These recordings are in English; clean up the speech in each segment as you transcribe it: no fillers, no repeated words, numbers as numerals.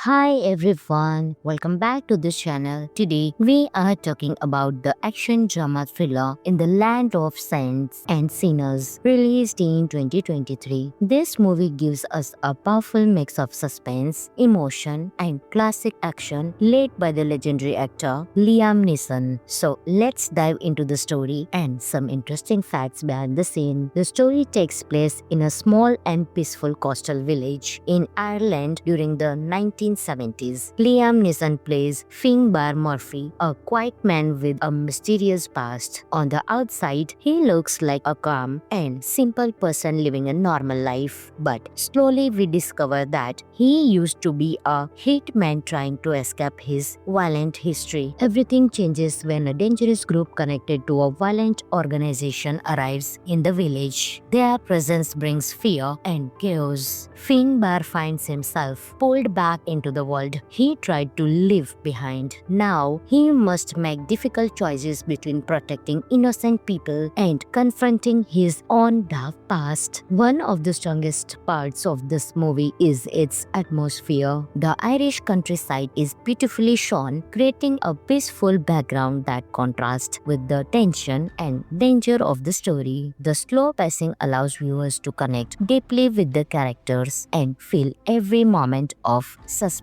Hi everyone, welcome back to this channel. Today we are talking about the action drama thriller In the Land of Saints and Sinners, released in 2023. This movie gives us a powerful mix of suspense, emotion, and classic action led by the legendary actor Liam Neeson. So let's dive into the story and some interesting facts behind the scene. The story takes place in a small and peaceful coastal village in Ireland during the 1970s. Liam Neeson plays Finbar Murphy, a quiet man with a mysterious past. On the outside, he looks like a calm and simple person living a normal life. But slowly we discover that he used to be a hitman trying to escape his violent history. Everything changes when a dangerous group connected to a violent organization arrives in the village. Their presence brings fear and chaos. Finbar finds himself pulled back into the world he tried to leave behind. Now, he must make difficult choices between protecting innocent people and confronting his own dark past. One of the strongest parts of this movie is its atmosphere. The Irish countryside is beautifully shown, creating a peaceful background that contrasts with the tension and danger of the story. The slow pacing allows viewers to connect deeply with the characters and feel every moment of suspense.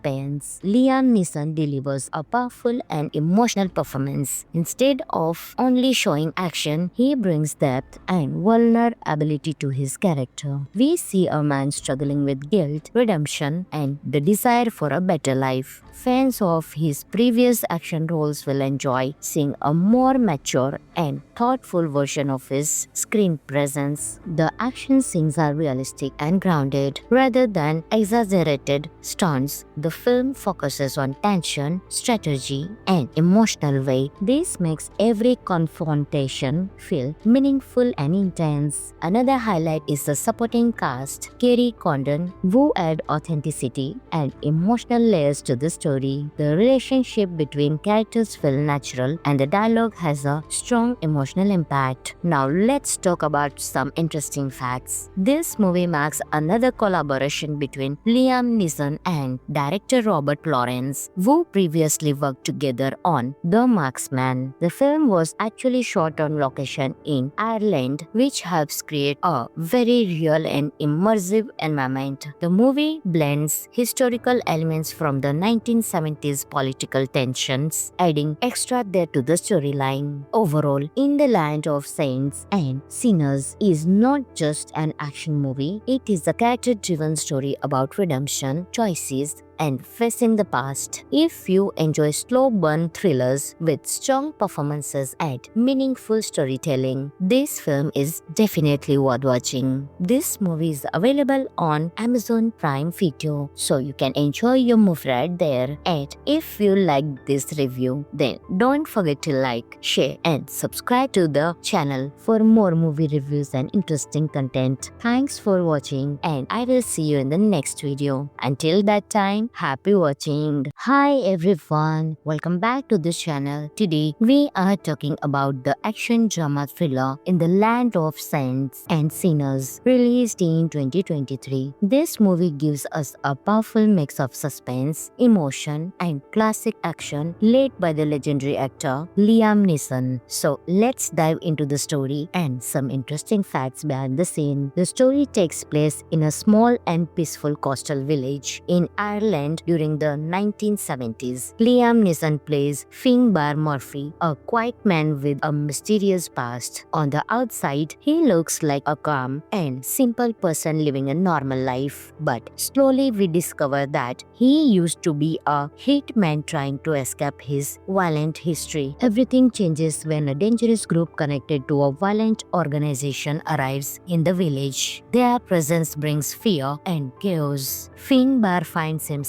Liam Neeson delivers a powerful and emotional performance. Instead of only showing action, he brings depth and vulnerability to his character. We see a man struggling with guilt, redemption, and the desire for a better life. Fans of his previous action roles will enjoy seeing a more mature and thoughtful version of his screen presence. The action scenes are realistic and grounded rather than exaggerated stunts. The film focuses on tension, strategy, and emotional weight. This makes every confrontation feel meaningful and intense. Another highlight is the supporting cast, Kerry Condon, who add authenticity and emotional layers to the story. The relationship between characters feel natural and the dialogue has a strong emotional impact. Now let's talk about some interesting facts. This movie marks another collaboration between Liam Neeson and director Robert Lawrence, who previously worked together on The Marksman. The film was actually shot on location in Ireland, which helps create a very real and immersive environment. The movie blends historical elements from the 1970s political tensions, adding extra depth to the storyline. Overall, In the Land of Saints and Sinners is not just an action movie, it is a character-driven story about redemption, choices, and facing the past. If you enjoy slow burn thrillers with strong performances and meaningful storytelling, this film is definitely worth watching. This movie is available on Amazon Prime Video, so you can enjoy your movie right there. And if you like this review, then don't forget to like, share, and subscribe to the channel for more movie reviews and interesting content. Thanks for watching, and I will see you in the next video. Until that time, happy watching. Hi everyone, welcome back to this channel. Today we are talking about the action drama thriller In the Land of Saints and Sinners, released in 2023. This movie gives us a powerful mix of suspense, emotion, and classic action led by the legendary actor Liam Neeson. So let's dive into the story and some interesting facts behind the scene. The story takes place in a small and peaceful coastal village in Ireland during the 1970s. Liam Neeson plays Finbar Murphy, a quiet man with a mysterious past. On the outside, he looks like a calm and simple person living a normal life. But slowly we discover that he used to be a hitman trying to escape his violent history. Everything changes when a dangerous group connected to a violent organization arrives in the village. Their presence brings fear and chaos. Finbar finds himself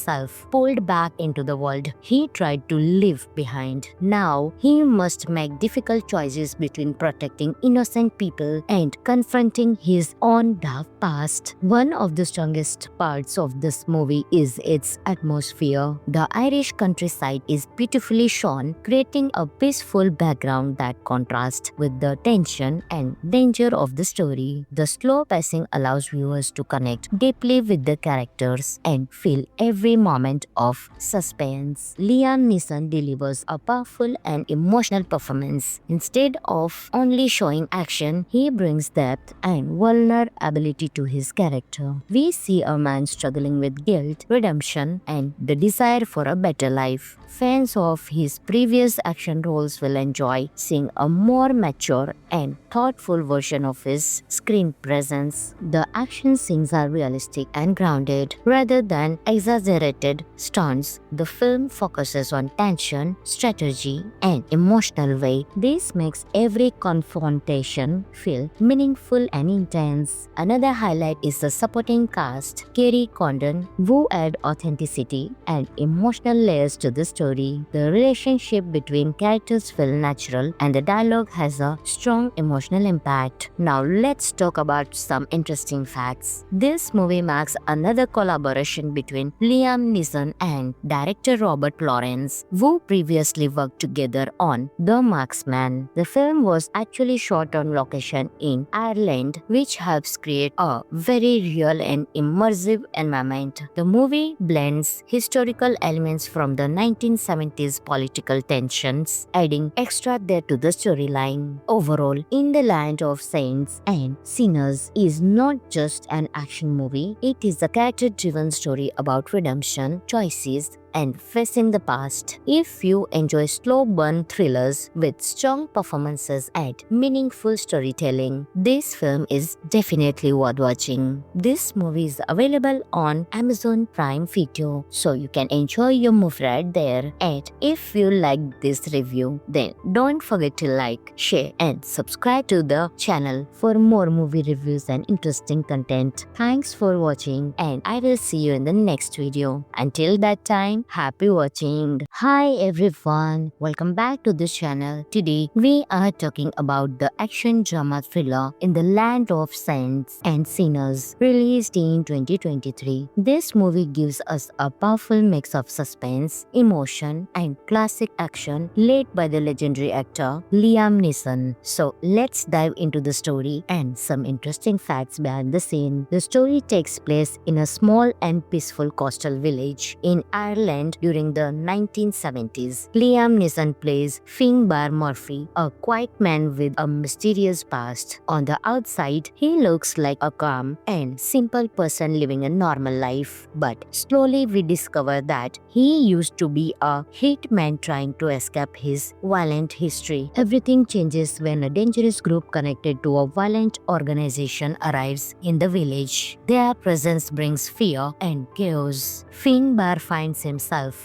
pulled back into the world he tried to leave behind. Now, he must make difficult choices between protecting innocent people and confronting his own dark past. One of the strongest parts of this movie is its atmosphere. The Irish countryside is beautifully shown, creating a peaceful background that contrasts with the tension and danger of the story. The slow pacing allows viewers to connect deeply with the characters and feel every every moment of suspense. Liam Neeson delivers a powerful and emotional performance. Instead of only showing action, he brings depth and vulnerability to his character. We see a man struggling with guilt, redemption, and the desire for a better life. Fans of his previous action roles will enjoy seeing a more mature and thoughtful version of his screen presence. The action scenes are realistic and grounded rather than exaggerated stunts. The film focuses on tension, strategy, and emotional weight. This makes every confrontation feel meaningful and intense. Another highlight is the supporting cast. Kerry Condon, who add authenticity and emotional layers to the story. The relationship between characters feel natural and the dialogue has a strong emotional impact. Now let's talk about some interesting facts. This movie marks another collaboration between Liam Neeson and director Robert Lawrence, who previously worked together on The Marksman. The film was actually shot on location in Ireland, which helps create a very real and immersive environment. The movie blends historical elements from the 1970s political tensions, adding extra depth to the storyline. Overall, In the Land of Saints and Sinners is not just an action movie, it is a character-driven story about redemption, choices, and facing the past. If you enjoy slow burn thrillers with strong performances and meaningful storytelling, this film is definitely worth watching. This movie is available on Amazon Prime Video, so you can enjoy your movie right there. And if you like this review, then don't forget to like, share, and subscribe to the channel for more movie reviews and interesting content. Thanks for watching, and I will see you in the next video. Until that time, happy watching. Hi everyone, welcome back to this channel. Today we are talking about the action drama thriller In the Land of Saints and Sinners, released in 2023. This movie gives us a powerful mix of suspense, emotion, and classic action led by the legendary actor Liam Neeson. So let's dive into the story and some interesting facts behind the scene. The story takes place in a small and peaceful coastal village in Ireland during the 1970s. Liam Neeson plays Finbar Murphy, a quiet man with a mysterious past. On the outside, he looks like a calm and simple person living a normal life. But slowly we discover that he used to be a hitman trying to escape his violent history. Everything changes when a dangerous group connected to a violent organization arrives in the village. Their presence brings fear and chaos. Finbar finds himself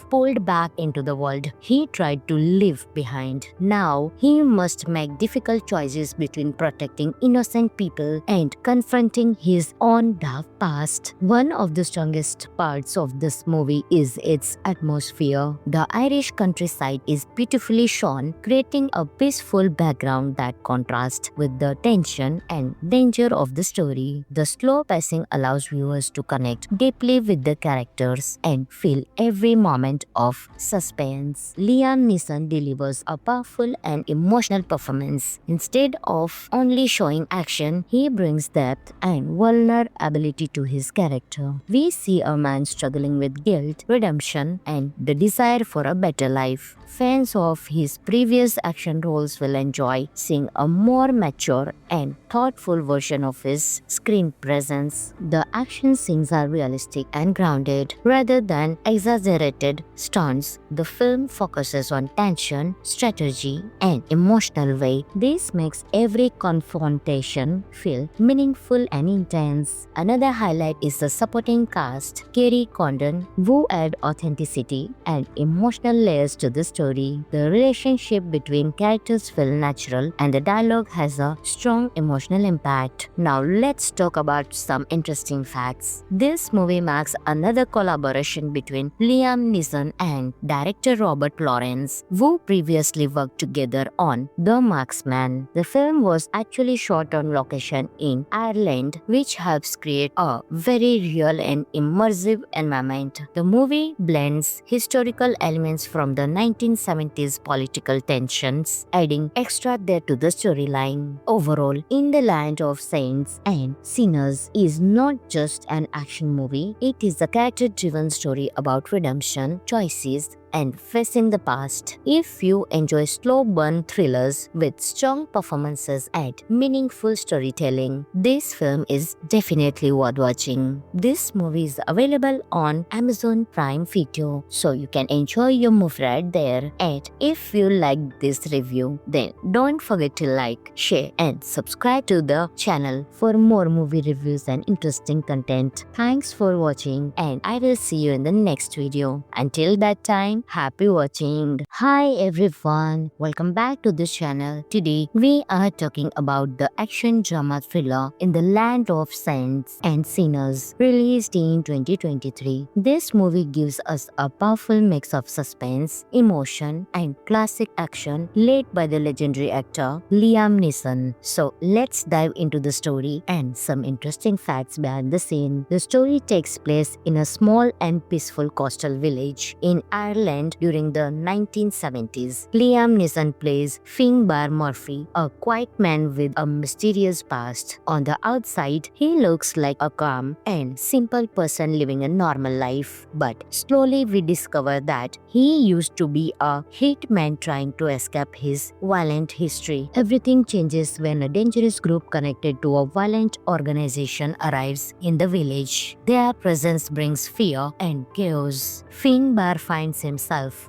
pulled back into the world he tried to leave behind. Now, he must make difficult choices between protecting innocent people and confronting his own dark past. One of the strongest parts of this movie is its atmosphere. The Irish countryside is beautifully shown, creating a peaceful background that contrasts with the tension and danger of the story. The slow pacing allows viewers to connect deeply with the characters and feel every moment of suspense. Liam Neeson delivers a powerful and emotional performance. Instead of only showing action, he brings depth and vulnerability to his character. We see a man struggling with guilt, redemption, and the desire for a better life. Fans of his previous action roles will enjoy seeing a more mature and thoughtful version of his screen presence. The action scenes are realistic and grounded rather than exaggerated stunts. The film focuses on tension, strategy, and emotional weight. This makes every confrontation feel meaningful and intense. Another highlight is the supporting cast. Kerry Condon, who add authenticity and emotional layers to the story. The relationship between characters feel natural and the dialogue has a strong emotional impact. Now let's talk about some interesting facts. This movie marks another collaboration between Liam Liam Neeson and director Robert Lawrence, who previously worked together on The Marksman. The film was actually shot on location in Ireland, which helps create a very real and immersive environment. The movie blends historical elements from the 1970s political tensions, adding extra depth to the storyline. Overall, In the Land of Saints and Sinners is not just an action movie, it is a character-driven story about redemption, choices, and facing the past. If you enjoy slow burn thrillers with strong performances and meaningful storytelling, this film is definitely worth watching. This movie is available on Amazon Prime Video, so you can enjoy your movie right there. And if you like this review, then don't forget to like, share, and subscribe to the channel for more movie reviews and interesting content. Thanks for watching, and I will see you in the next video. Until that time, happy watching. Hi everyone, welcome back to this channel. Today we are talking about the action drama thriller In the Land of Saints and Sinners, released in 2023. This movie gives us a powerful mix of suspense, emotion, and classic action led by the legendary actor Liam Neeson. So let's dive into the story and some interesting facts behind the scene. The story takes place in a small and peaceful coastal village in Ireland during the 1970s. Liam Neeson plays Finbar Murphy, a quiet man with a mysterious past. On the outside, he looks like a calm and simple person living a normal life. But slowly we discover that he used to be a hitman trying to escape his violent history. Everything changes when a dangerous group connected to a violent organization arrives in the village. Their presence brings fear and chaos. Finbar finds himself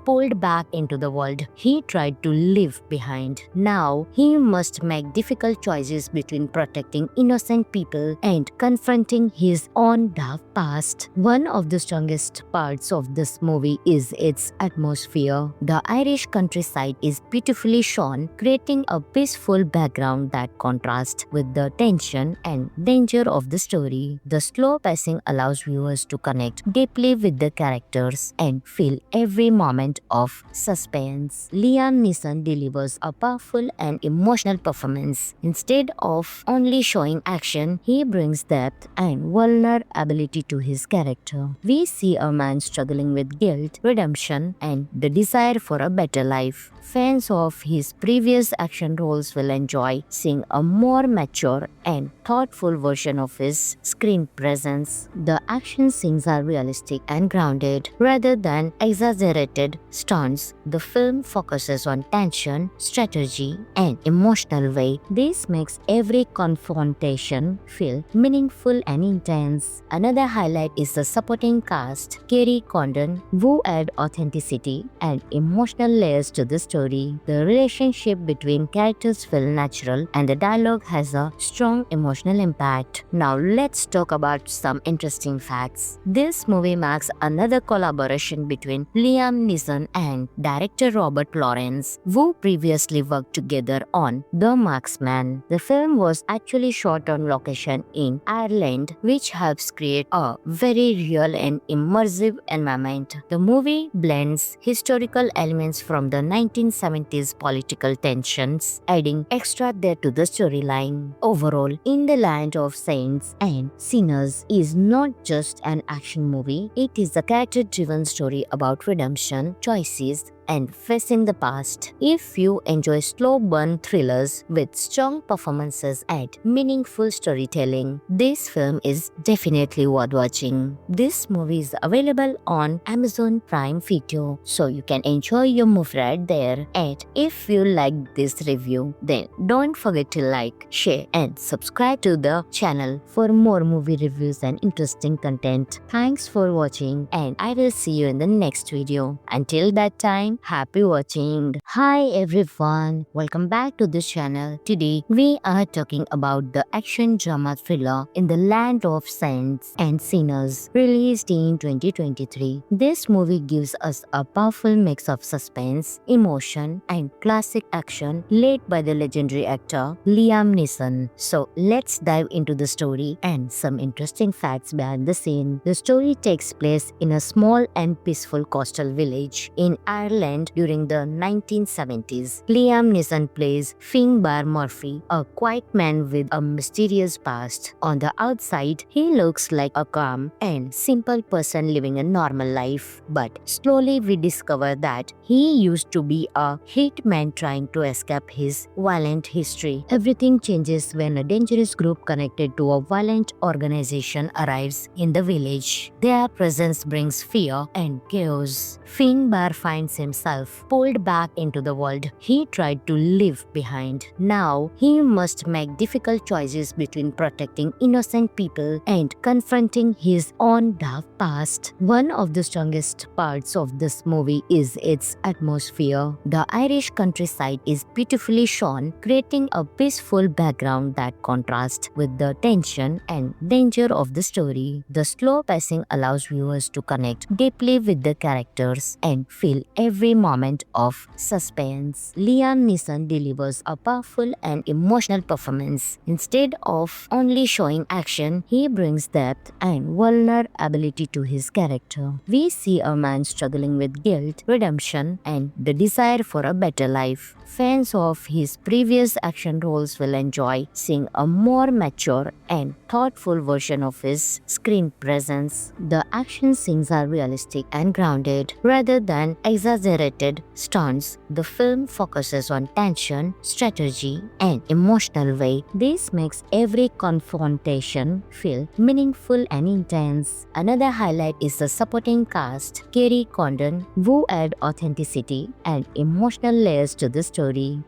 pulled back into the world he tried to leave behind. Now, he must make difficult choices between protecting innocent people and confronting his own dark past. One of the strongest parts of this movie is its atmosphere. The Irish countryside is beautifully shown, creating a peaceful background that contrasts with the tension and danger of the story. The slow pacing allows viewers to connect deeply with the characters and feel every moment of suspense. Liam Neeson delivers a powerful and emotional performance. Instead of only showing action, he brings depth and vulnerability to his character. We see a man struggling with guilt, redemption, and the desire for a better life. Fans of his previous action roles will enjoy seeing a more mature and thoughtful version of his screen presence. The action scenes are realistic and grounded rather than exaggerated stunts. The film focuses on tension, strategy, and emotional weight. This makes every confrontation feel meaningful and intense. Another highlight is the supporting cast. Kerry Condon, who add authenticity and emotional layers to the story. The relationship between characters feel natural and the dialogue has a strong emotional impact. Now let's talk about some interesting facts. This movie marks another collaboration between Liam Neeson and director Robert Lawrence, who previously worked together on The Marksman. The film was actually shot on location in Ireland, which helps create a very real and immersive environment. The movie blends historical elements from the 1970s political tensions, adding extra depth to the storyline. Overall, In the Land of Saints and Sinners is not just an action movie, it is a character-driven story about redemption, choices, and facing the past. If you enjoy slow burn thrillers with strong performances and meaningful storytelling, this film is definitely worth watching. This movie is available on Amazon Prime Video, so you can enjoy your movie right there. And if you like this review, then don't forget to like, share, and subscribe to the channel for more movie reviews and interesting content. Thanks for watching, and I will see you in the next video. Until that time, happy watching. Hi everyone, welcome back to this channel. Today we are talking about the action drama thriller In the Land of Saints and Sinners, released in 2023. This movie gives us a powerful mix of suspense, emotion and classic action led by the legendary actor Liam Neeson. So let's dive into the story and some interesting facts behind the scene. The story takes place in a small and peaceful coastal village in Ireland during the 1970s. Liam Neeson plays Finbar Murphy, a quiet man with a mysterious past. On the outside, he looks like a calm and simple person living a normal life. But slowly we discover that he used to be a hitman trying to escape his violent history. Everything changes when a dangerous group connected to a violent organization arrives in the village. Their presence brings fear and chaos. Finbar finds himself pulled back into the world he tried to leave behind. Now, he must make difficult choices between protecting innocent people and confronting his own dark past. One of the strongest parts of this movie is its atmosphere. The Irish countryside is beautifully shown, creating a peaceful background that contrasts with the tension and danger of the story. The slow pacing allows viewers to connect deeply with the characters and feel every moment of suspense. Liam Neeson delivers a powerful and emotional performance. Instead of only showing action, he brings depth and vulnerability to his character. We see a man struggling with guilt, redemption, and the desire for a better life. Fans of his previous action roles will enjoy seeing a more mature and thoughtful version of his screen presence. The action scenes are realistic and grounded rather than exaggerated stunts. The film focuses on tension, strategy, and emotional weight. This makes every confrontation feel meaningful and intense. Another highlight is the supporting cast, Kerry Condon, who add authenticity and emotional layers to the story.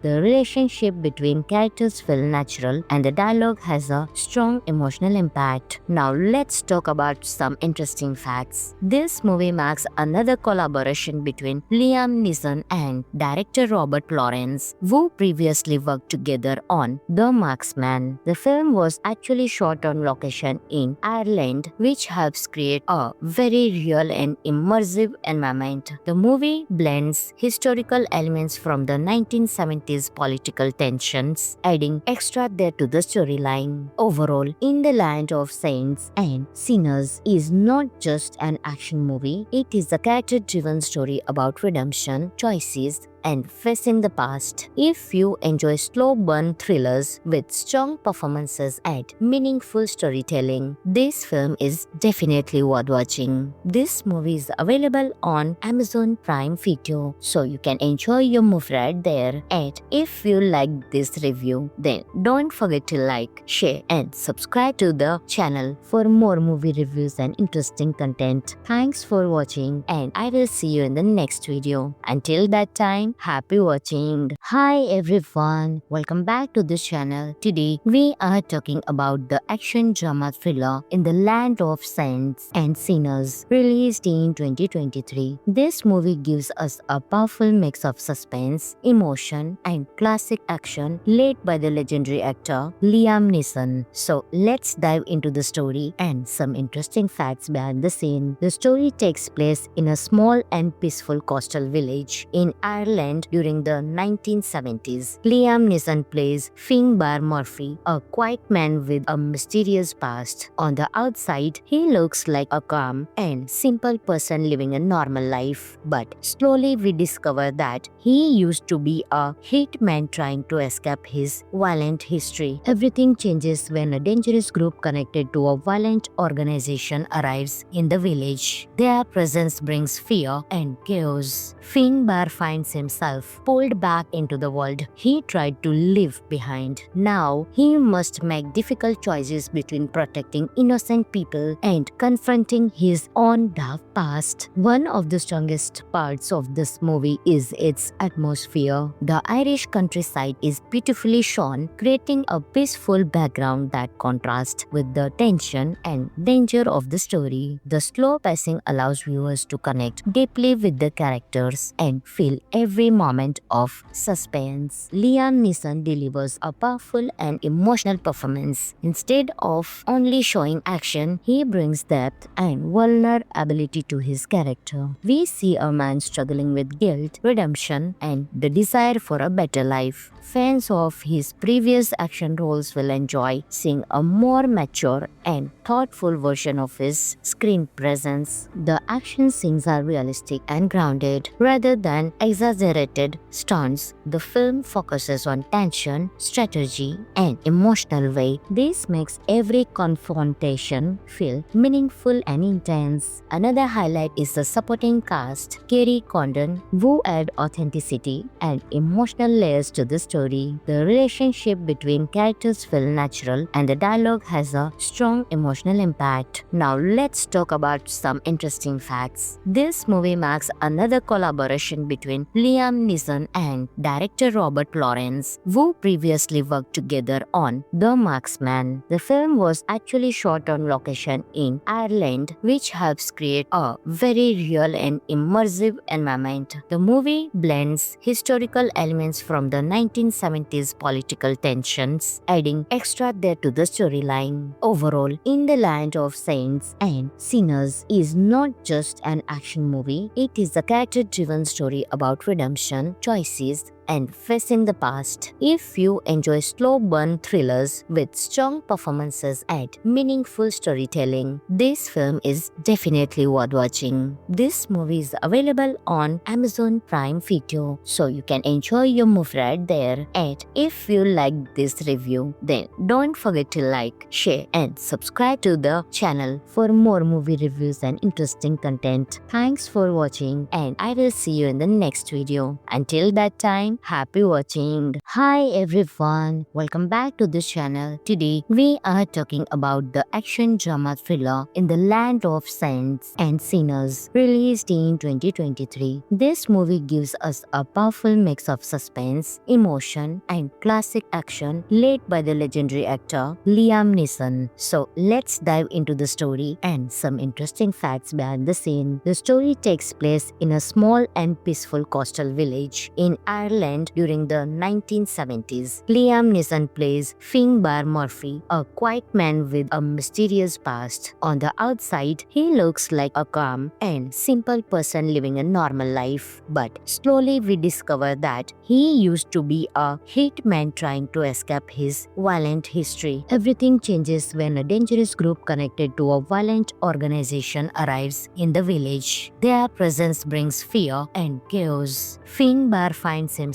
The relationship between characters feel natural and the dialogue has a strong emotional impact. Now let's talk about some interesting facts. This movie marks another collaboration between Liam Neeson and director Robert Lawrence, who previously worked together on The Marksman. The film was actually shot on location in Ireland, which helps create a very real and immersive environment. The movie blends historical elements from the 1970s political tensions, adding extra depth to the storyline. Overall, In the Land of Saints and Sinners is not just an action movie, it is a character-driven story about redemption, choices, and facing the past. If you enjoy slow burn thrillers with strong performances and meaningful storytelling, this film is definitely worth watching. This movie is available on Amazon Prime Video, so you can enjoy your movie right there. And if you like this review, then don't forget to like, share, and subscribe to the channel for more movie reviews and interesting content. Thanks for watching, and I will see you in the next video. Until that time, happy watching. Hi everyone, welcome back to this channel. Today we are talking about the action drama thriller In the Land of Saints and Sinners, released in 2023. This movie gives us a powerful mix of suspense, emotion, and classic action led by the legendary actor Liam Neeson. So let's dive into the story and some interesting facts behind the scene. The story takes place in a small and peaceful coastal village in Ireland during the 1970s. Liam Neeson plays Finbar Murphy, a quiet man with a mysterious past. On the outside, he looks like a calm and simple person living a normal life. But slowly we discover that he used to be a hitman trying to escape his violent history. Everything changes when a dangerous group connected to a violent organization arrives in the village. Their presence brings fear and chaos. Finbar finds himself himself pulled back into the world he tried to leave behind. Now he must make difficult choices between protecting innocent people and confronting his own dark past. One of the strongest parts of this movie is its atmosphere. The Irish countryside is beautifully shown, creating a peaceful background that contrasts with the tension and danger of the story. The slow pacing allows viewers to connect deeply with the characters and feel every moment of suspense. Liam Neeson delivers a powerful and emotional performance. Instead of only showing action, he brings depth and vulnerability to his character. We see a man struggling with guilt, redemption, and the desire for a better life. Fans of his previous action roles will enjoy seeing a more mature and thoughtful version of his screen presence. The action scenes are realistic and grounded rather than exaggerated stunts. The film focuses on tension, strategy, and emotional weight. This makes every confrontation feel meaningful and intense. Another highlight is the supporting cast. Kerry Condon, who add authenticity and emotional layers to the story. The relationship between characters feel natural and the dialogue has a strong emotional impact. Now let's talk about some interesting facts. This movie marks another collaboration between Liam Neeson and director Robert Lawrence, who previously worked together on The Marksman. The film was actually shot on location in Ireland, which helps create a very real and immersive environment. The movie blends historical elements from the 1970s political tensions, adding extra depth to the storyline. Overall, In the Land of Saints and Sinners is not just an action movie, it is a character-driven story about redemption, choices, and facing the past. If you enjoy slow burn thrillers with strong performances and meaningful storytelling, this film is definitely worth watching. This movie is available on Amazon Prime Video, so you can enjoy your movie right there. And if you like this review, then don't forget to like, share, and subscribe to the channel for more movie reviews and interesting content. Thanks for watching, and I will see you in the next video. Until that time, happy watching. Hi everyone, welcome back to this channel. Today we are talking about the action drama thriller In the Land of Saints and Sinners, released in 2023. This movie gives us a powerful mix of suspense, emotion, and classic action led by the legendary actor Liam Neeson. So let's dive into the story and some interesting facts behind the scene. The story takes place in a small and peaceful coastal village in Ireland during the 1970s. Liam Neeson plays Finbar Murphy, a quiet man with a mysterious past. On the outside, he looks like a calm and simple person living a normal life. But slowly we discover that he used to be a hitman trying to escape his violent history. Everything changes when a dangerous group connected to a violent organization arrives in the village. Their presence brings fear and chaos. Finbar finds himself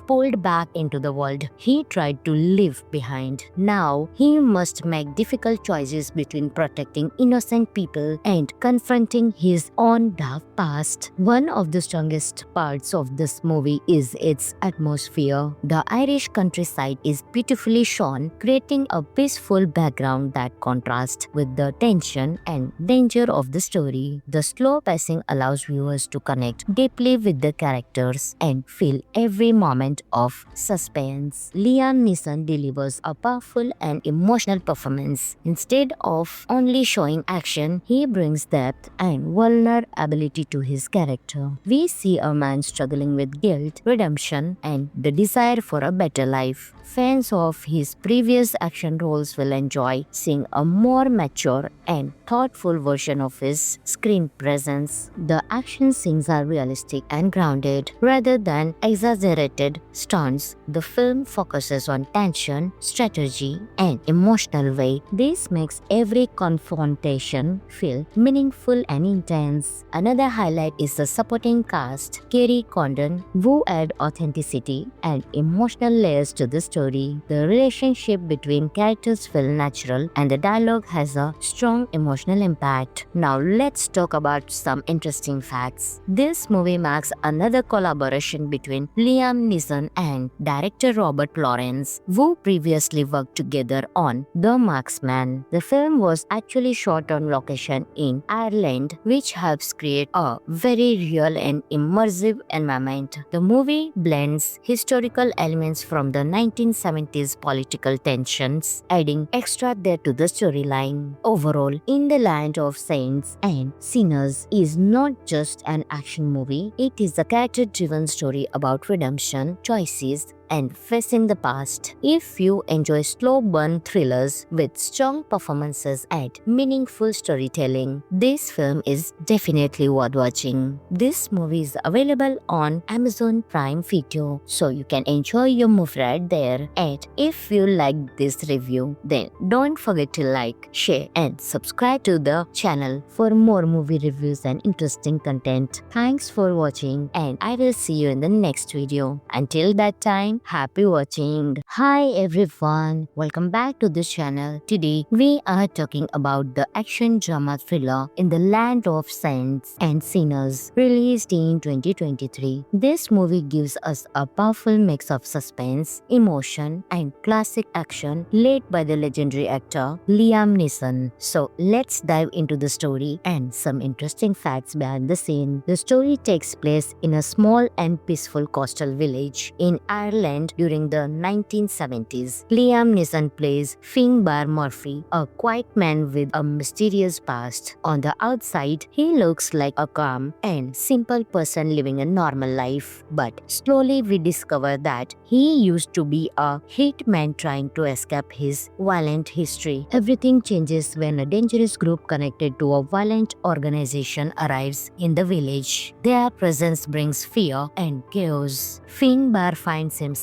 pulled back into the world he tried to leave behind. Now he must make difficult choices between protecting innocent people and confronting his own dark past. One of the strongest parts of this movie is its atmosphere. The Irish countryside is beautifully shown, creating a peaceful background that contrasts with the tension and danger of the story. The slow pacing allows viewers to connect deeply with the characters and feel every moment of suspense. Liam Neeson delivers a powerful and emotional performance. Instead of only showing action, he brings depth and vulnerability to his character. We see a man struggling with guilt, redemption, and the desire for a better life. Fans of his previous action roles will enjoy seeing a more mature and thoughtful version of his screen presence. The action scenes are realistic and grounded rather than exaggerated exaggerated stunts, the film focuses on tension, strategy, and emotional weight. This makes every confrontation feel meaningful and intense. Another highlight is the supporting cast, Kerry Condon, who add authenticity and emotional layers to the story. The relationship between characters feel natural and the dialogue has a strong emotional impact. Now let's talk about some interesting facts. This movie marks another collaboration between Liam Neeson and director Robert Lawrence, who previously worked together on The Marksman. The film was actually shot on location in Ireland, which helps create a very real and immersive environment. The movie blends historical elements from the 1970s political tensions, adding extra depth to the storyline. Overall, In the Land of Saints and Sinners is not just an action movie, it is a character-driven story about redemption, choices, and facing the past. If you enjoy slow burn thrillers with strong performances and meaningful storytelling, this film is definitely worth watching. This movie is available on Amazon Prime Video, so you can enjoy your movie right there. And if you like this review, then don't forget to like, share, and subscribe to the channel for more movie reviews and interesting content. Thanks for watching, and I will see you in the next video. Until that time, happy watching. Hi everyone, welcome back to this channel. Today we are talking about the action drama thriller In the Land of Saints and Sinners, released in 2023. This movie gives us a powerful mix of suspense, emotion, and classic action led by the legendary actor Liam Neeson. So let's dive into the story and some interesting facts behind the scene. The story takes place in a small and peaceful coastal village in Ireland during the 1970s. Liam Neeson plays Finbar Murphy, a quiet man with a mysterious past. On the outside, he looks like a calm and simple person living a normal life. But slowly we discover that he used to be a hitman trying to escape his violent history. Everything changes when a dangerous group connected to a violent organization arrives in the village. Their presence brings fear and chaos. Finbar finds himself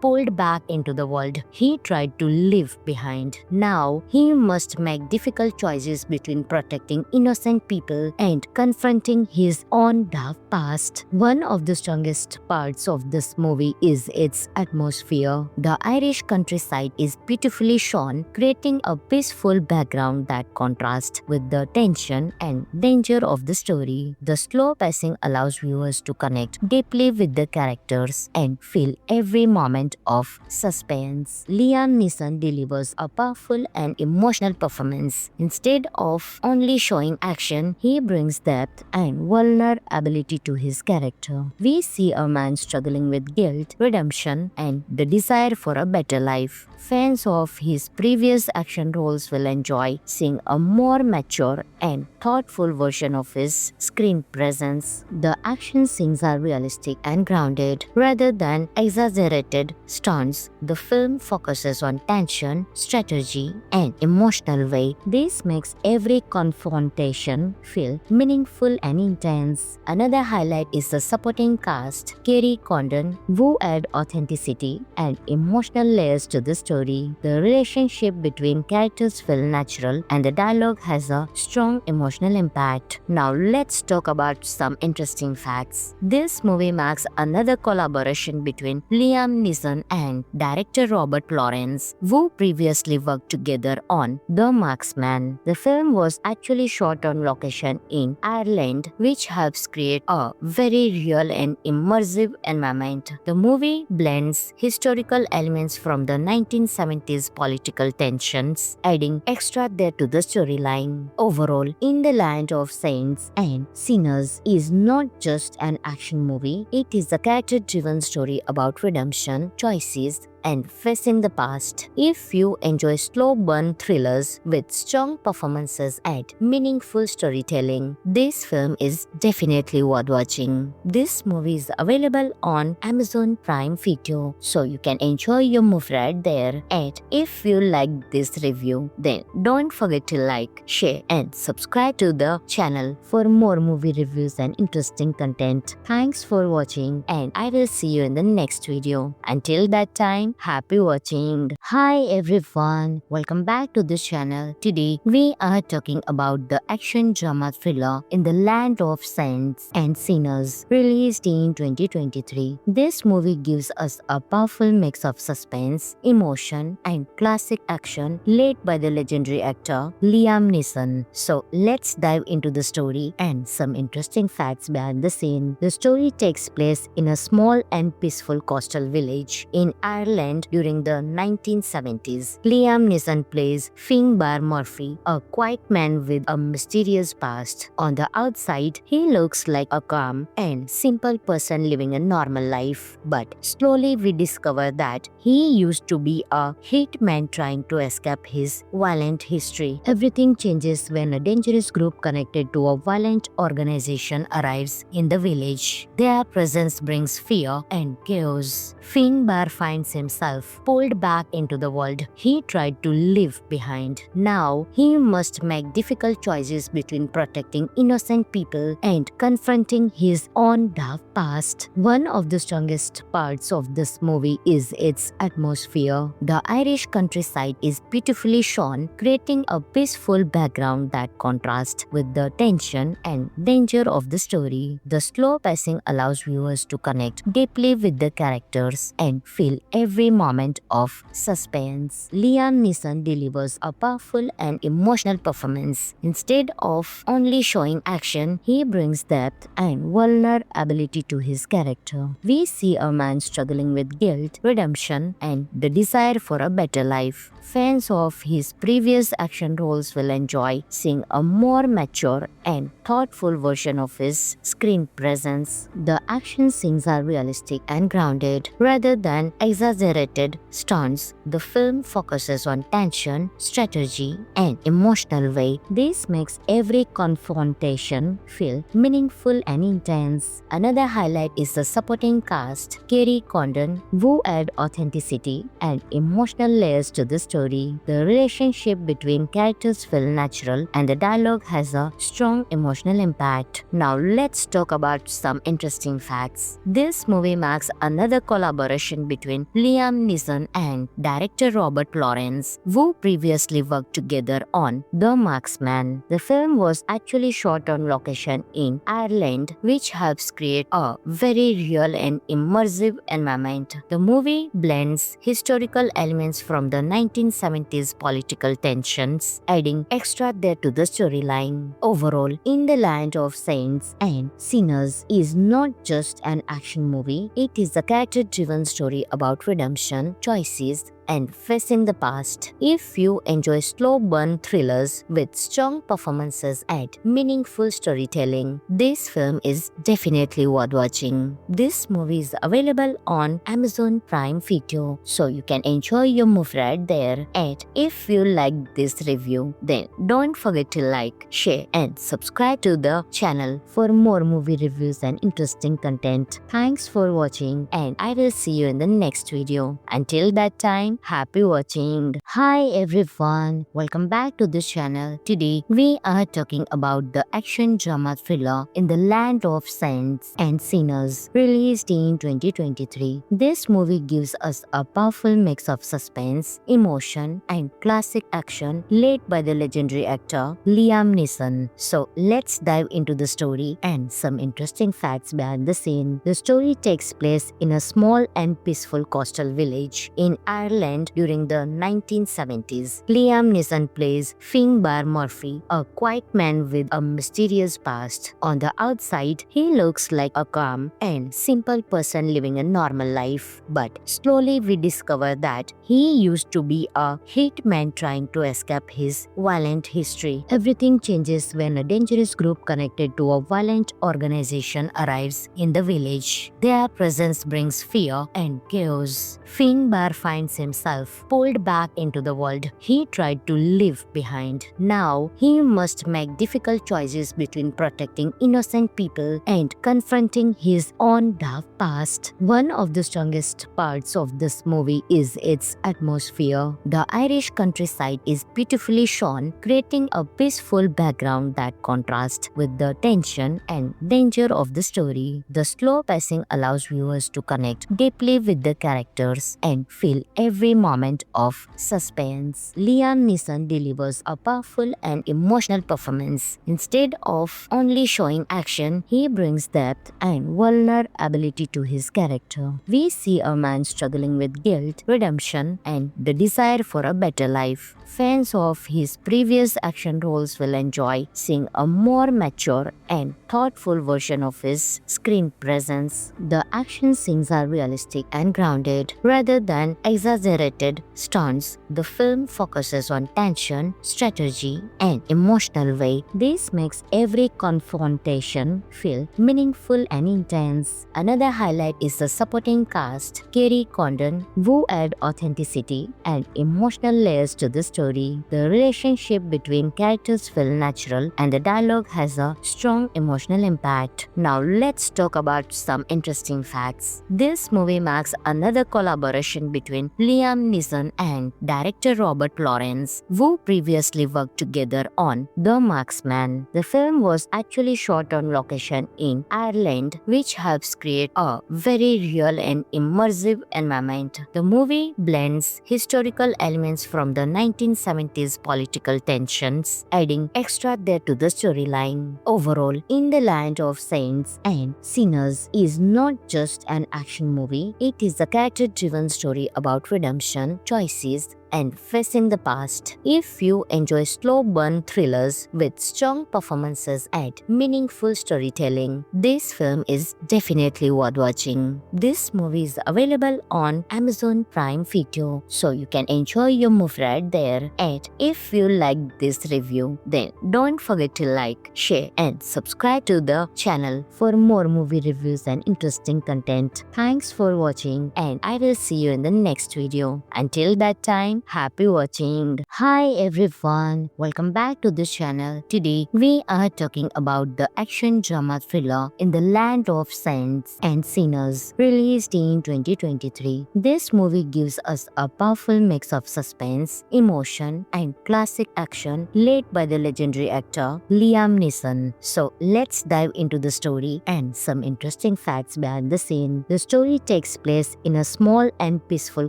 pulled back into the world he tried to leave behind. Now, he must make difficult choices between protecting innocent people and confronting his own dark past. One of the strongest parts of this movie is its atmosphere. The Irish countryside is beautifully shown, creating a peaceful background that contrasts with the tension and danger of the story. The slow pacing allows viewers to connect deeply with the characters and feel every moment of suspense. Liam Neeson delivers a powerful and emotional performance. Instead of only showing action, he brings depth and vulnerability to his character. We see a man struggling with guilt, redemption, and the desire for a better life. Fans of his previous action roles will enjoy seeing a more mature and thoughtful version of his screen presence. The action scenes are realistic and grounded rather than exaggerated stunts. The film focuses on tension, strategy, and emotional weight. This makes every confrontation feel meaningful and intense. Another highlight is the supporting cast, Kerry Condon, who add authenticity and emotional layers to the story. The relationship between characters feel natural and the dialogue has a strong emotional impact. Now let's talk about some interesting facts. This movie marks another collaboration between Liam Neeson and director Robert Lawrence, who previously worked together on The Marksman. The film was actually shot on location in Ireland, which helps create a very real and immersive environment. The movie blends historical elements from the 1970s political tensions, adding extra depth to the storyline. Overall, In the Land of Saints and Sinners is not just an action movie, it is a character-driven story about redemption, choices, and facing the past. If you enjoy slow burn thrillers with strong performances and meaningful storytelling, this film is definitely worth watching. This movie is available on Amazon Prime Video, so you can enjoy your movie right there. And if you like this review, then don't forget to like, share and subscribe to the channel for more movie reviews and interesting content. Thanks for watching and I will see you in the next video. Until that time, happy watching. Hi everyone, welcome back to this channel. Today we are talking about the action drama thriller In the Land of Saints and Sinners, released in 2023. This movie gives us a powerful mix of suspense, emotion and classic action led by the legendary actor Liam Neeson. So let's dive into the story and some interesting facts behind the scene. The story takes place in a small and peaceful coastal village in Ireland during the 1970s. Liam Neeson plays Finbar Murphy, a quiet man with a mysterious past. On the outside, he looks like a calm and simple person living a normal life. But slowly we discover that he used to be a hitman trying to escape his violent history. Everything changes when a dangerous group connected to a violent organization arrives in the village. Their presence brings fear and chaos. Finbar finds himself pulled back into the world he tried to leave behind. Now, he must make difficult choices between protecting innocent people and confronting his own dark past. One of the strongest parts of this movie is its atmosphere. The Irish countryside is beautifully shown, creating a peaceful background that contrasts with the tension and danger of the story. The slow pacing allows viewers to connect deeply with the characters and feel every moment of suspense. Liam Neeson delivers a powerful and emotional performance. Instead of only showing action, he brings depth and vulnerability to his character. We see a man struggling with guilt, redemption, and the desire for a better life. Fans of his previous action roles will enjoy seeing a more mature and thoughtful version of his screen presence. The action scenes are realistic and grounded rather than exaggerated stunts. The film focuses on tension, strategy, and emotional weight. This makes every confrontation feel meaningful and intense. Another highlight is the supporting cast, Kerry Condon, who add authenticity and emotional layers to the story. The relationship between characters feel natural and the dialogue has a strong emotional impact. Now let's talk about some interesting facts. This movie marks another collaboration between Liam Neeson and director Robert Lawrence, who previously worked together on The Marksman. The film was actually shot on location in Ireland, which helps create a very real and immersive environment. The movie blends historical elements from the 1970s political tensions, adding extra depth to the storyline. Overall, In the Land of Saints and Sinners is not just an action movie, it is a character-driven story about redemption, choices, and facing the past. If you enjoy slow burn thrillers with strong performances and meaningful storytelling, this film is definitely worth watching. This movie is available on Amazon Prime Video, so you can enjoy your movie right there. And if you like this review, then don't forget to like, share and subscribe to the channel for more movie reviews and interesting content. Thanks for watching and I will see you in the next video. Until that time, happy watching. Hi everyone, welcome back to this channel. Today we are talking about the action drama thriller In the Land of Saints and Sinners, released in 2023. This movie gives us a powerful mix of suspense, emotion and classic action led by the legendary actor Liam Neeson. So let's dive into the story and some interesting facts behind the scene. The story takes place in a small and peaceful coastal village in Ireland Ireland during the 1970s. Liam Neeson plays Finbar Murphy, a quiet man with a mysterious past. On the outside, he looks like a calm and simple person living a normal life. But slowly we discover that he used to be a hitman trying to escape his violent history. Everything changes when a dangerous group connected to a violent organization arrives in the village. Their presence brings fear and chaos. Finbar finds himself pulled back into the world he tried to leave behind. Now, he must make difficult choices between protecting innocent people and confronting his own dark past. One of the strongest parts of this movie is its atmosphere. The Irish countryside is beautifully shown, creating a peaceful background that contrasts with the tension and danger of the story. The slow pacing allows viewers to connect deeply with the characters and feel every moment of suspense. Liam Neeson delivers a powerful and emotional performance. Instead of only showing action, he brings depth and vulnerability to his character. We see a man struggling with guilt, redemption, and the desire for a better life. Fans of his previous action roles will enjoy seeing a more mature and thoughtful version of his screen presence. The action scenes are realistic and grounded rather than exaggerated stunts. The film focuses on tension, strategy, and emotional weight. This makes every confrontation feel meaningful and intense. Another highlight is the supporting cast, Kerry Condon, who add authenticity and emotional layers to the story. The relationship between characters feel natural and the dialogue has a strong emotional impact. Now let's talk about some interesting facts. This movie marks another collaboration between Liam Neeson and director Robert Lawrence, who previously worked together on The Marksman. The film was actually shot on location in Ireland, which helps create a very real and immersive environment. The movie blends historical elements from the 1970s political tensions, adding extra depth to the storyline. Overall, In the Land of Saints and Sinners is not just an action movie, it is a character-driven story about redemption, choices, and facing the past. If you enjoy slow burn thrillers with strong performances and meaningful storytelling, this film is definitely worth watching. This movie is available on Amazon Prime Video, so you can enjoy your movie right there. And if you like this review, then don't forget to like, share, and subscribe to the channel for more movie reviews and interesting content. Thanks for watching, and I will see you in the next video. Until that time, happy watching. Hi everyone, welcome back to this channel. Today we are talking about the action drama thriller In the Land of Saints and Sinners, released in 2023. This movie gives us a powerful mix of suspense, emotion, and classic action led by the legendary actor Liam Neeson. So let's dive into the story and some interesting facts behind the scene. The story takes place in a small and peaceful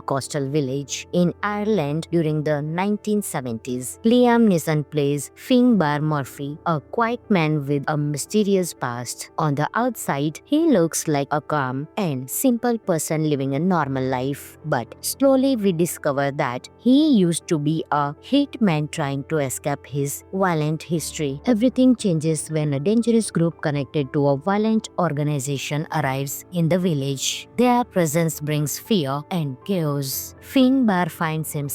coastal village in Ireland during the 1970s. Liam Neeson plays Finbar Murphy, a quiet man with a mysterious past. On the outside, he looks like a calm and simple person living a normal life. But slowly we discover that he used to be a hitman trying to escape his violent history. Everything changes when a dangerous group connected to a violent organization arrives in the village. Their presence brings fear and chaos. Finbar finds himself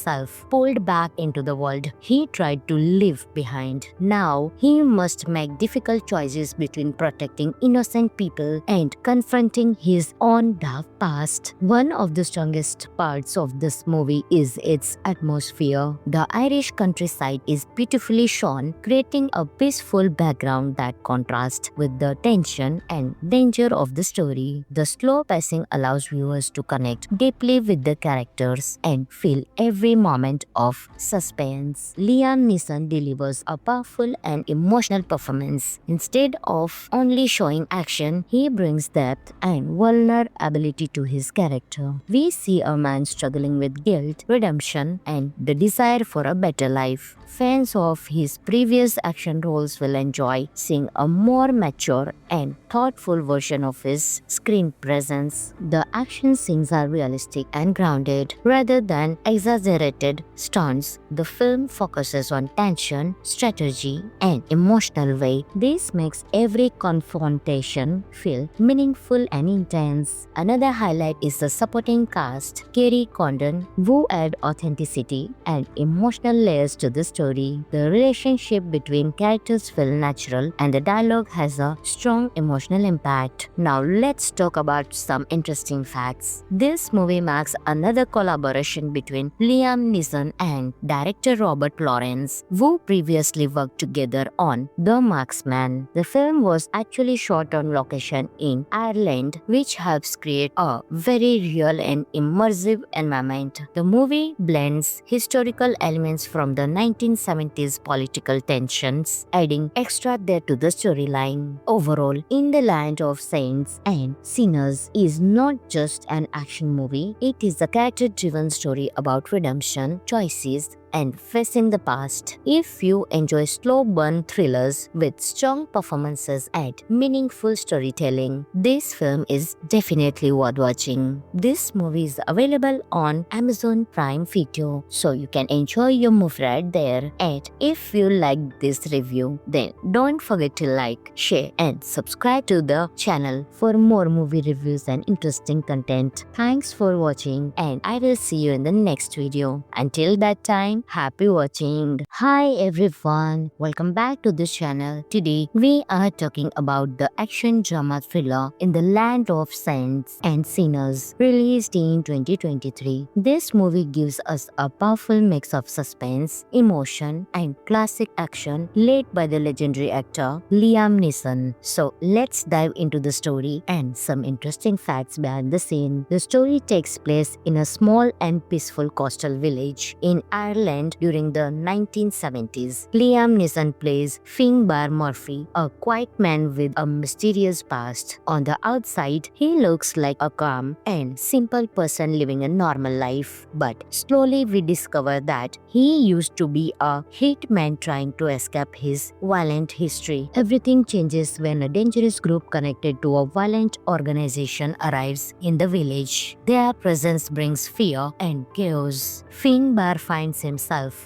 pulled back into the world he tried to leave behind. Now, he must make difficult choices between protecting innocent people and confronting his own dark past. One of the strongest parts of this movie is its atmosphere. The Irish countryside is beautifully shown, creating a peaceful background that contrasts with the tension and danger of the story. The slow pacing allows viewers to connect deeply with the characters and feel every every moment of suspense. Liam Neeson delivers a powerful and emotional performance. Instead of only showing action, he brings depth and vulnerability to his character. We see a man struggling with guilt, redemption, and the desire for a better life. Fans of his previous action roles will enjoy seeing a more mature and thoughtful version of his screen presence. The action scenes are realistic and grounded rather than exaggerated stunts. The film focuses on tension, strategy, and emotional weight. This makes every confrontation feel meaningful and intense. Another highlight is the supporting cast. Kerry Condon, who add authenticity and emotional layers to the story. The relationship between characters feel natural and the dialogue has a strong emotional impact. Now let's talk about some interesting facts. This movie marks another collaboration between Liam Neeson and director Robert Lawrence, who previously worked together on The Marksman. The film was actually shot on location in Ireland, which helps create a very real and immersive environment. The movie blends historical elements from the 1970s political tensions, adding extra depth to the storyline. Overall, In the Land of Saints and Sinners is not just an action movie, it is a character-driven story about redemption, choices, and facing the past. If you enjoy slow burn thrillers with strong performances and meaningful storytelling, this film is definitely worth watching. This movie is available on Amazon Prime Video, so you can enjoy your movie right there. And if you like this review, then don't forget to like, share, and subscribe to the channel for more movie reviews and interesting content. Thanks for watching, and I will see you in the next video. Until that time, happy watching. Hi everyone, welcome back to this channel. Today we are talking about the action drama thriller In the Land of Saints and Sinners, released in 2023. This movie gives us a powerful mix of suspense, emotion, and classic action led by the legendary actor Liam Neeson. So let's dive into the story and some interesting facts behind the scene. The story takes place in a small and peaceful coastal village in Ireland during the 1970s. Liam Neeson plays Finbar Murphy, a quiet man with a mysterious past. On the outside, he looks like a calm and simple person living a normal life. But slowly we discover that he used to be a hitman trying to escape his violent history. Everything changes when a dangerous group connected to a violent organization arrives in the village. Their presence brings fear and chaos. Finbar finds himself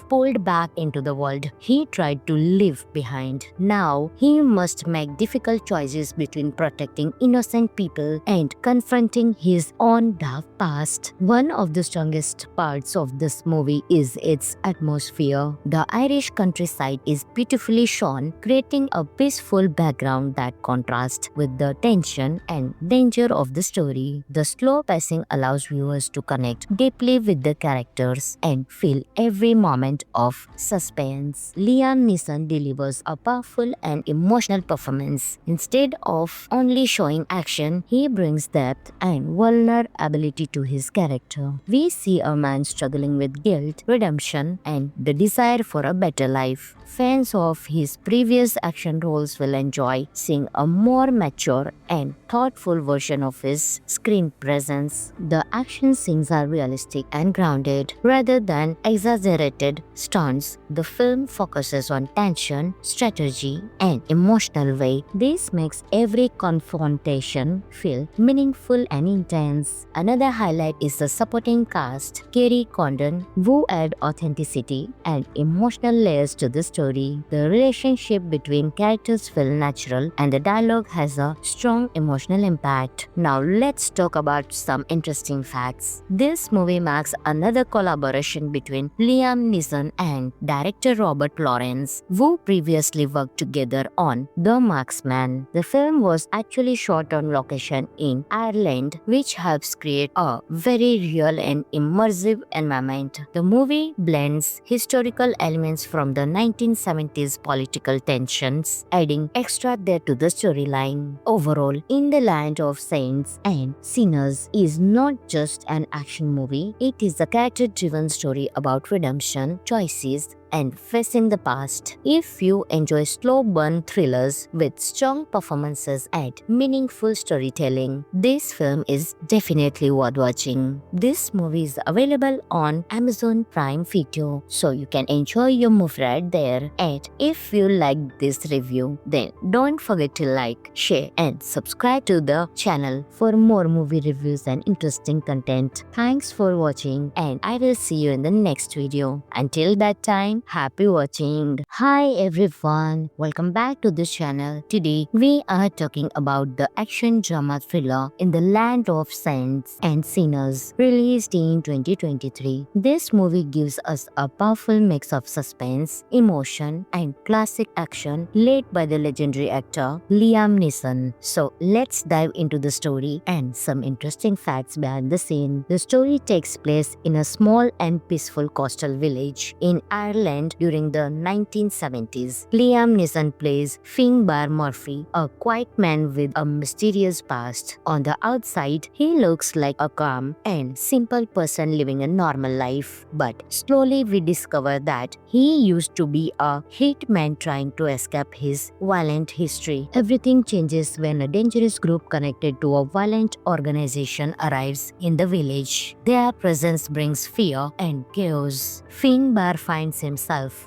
pulled back into the world he tried to leave behind. Now, he must make difficult choices between protecting innocent people and confronting his own dark past. One of the strongest parts of this movie is its atmosphere. The Irish countryside is beautifully shown, creating a peaceful background that contrasts with the tension and danger of the story. The slow pacing allows viewers to connect deeply with the characters and feel every moment of suspense. Liam Neeson delivers a powerful and emotional performance. Instead of only showing action, he brings depth and vulnerability to his character. We see a man struggling with guilt, redemption, and the desire for a better life. Fans of his previous action roles will enjoy seeing a more mature and thoughtful version of his screen presence. The action scenes are realistic and grounded rather than exaggerated stunts. The film focuses on tension, strategy, and emotional weight. This makes every confrontation feel meaningful and intense. Another highlight is the supporting cast. Kerry Condon, who add authenticity and emotional layers to the story. The relationship between characters feel natural and the dialogue has a strong emotional impact. Now let's talk about some interesting facts. This movie marks another collaboration between Liam Liam Neeson and director Robert Lawrence, who previously worked together on The Marksman. The film was actually shot on location in Ireland, which helps create a very real and immersive environment. The movie blends historical elements from the 1970s political tensions, adding extra depth to the storyline. Overall, In the Land of Saints and Sinners is not just an action movie, it is a character-driven story about redemption, choices, and facing the past. If you enjoy slow burn thrillers with strong performances and meaningful storytelling, this film is definitely worth watching. This movie is available on Amazon Prime Video, so you can enjoy your movie right there. And if you like this review, then don't forget to like, share, and subscribe to the channel for more movie reviews and interesting content. Thanks for watching, and I will see you in the next video. Until that time, happy watching. Hi everyone, welcome back to this channel. Today we are talking about the action drama thriller In the Land of Saints and Sinners, released in 2023. This movie gives us a powerful mix of suspense, emotion, and classic action led by the legendary actor Liam Neeson. So let's dive into the story and some interesting facts behind the scene. The story takes place in a small and peaceful coastal village in Ireland during the 1970s. Liam Neeson plays Finbar Murphy, a quiet man with a mysterious past. On the outside, he looks like a calm and simple person living a normal life. But slowly we discover that he used to be a hitman trying to escape his violent history. Everything changes when a dangerous group connected to a violent organization arrives in the village. Their presence brings fear and chaos. Finbar finds himself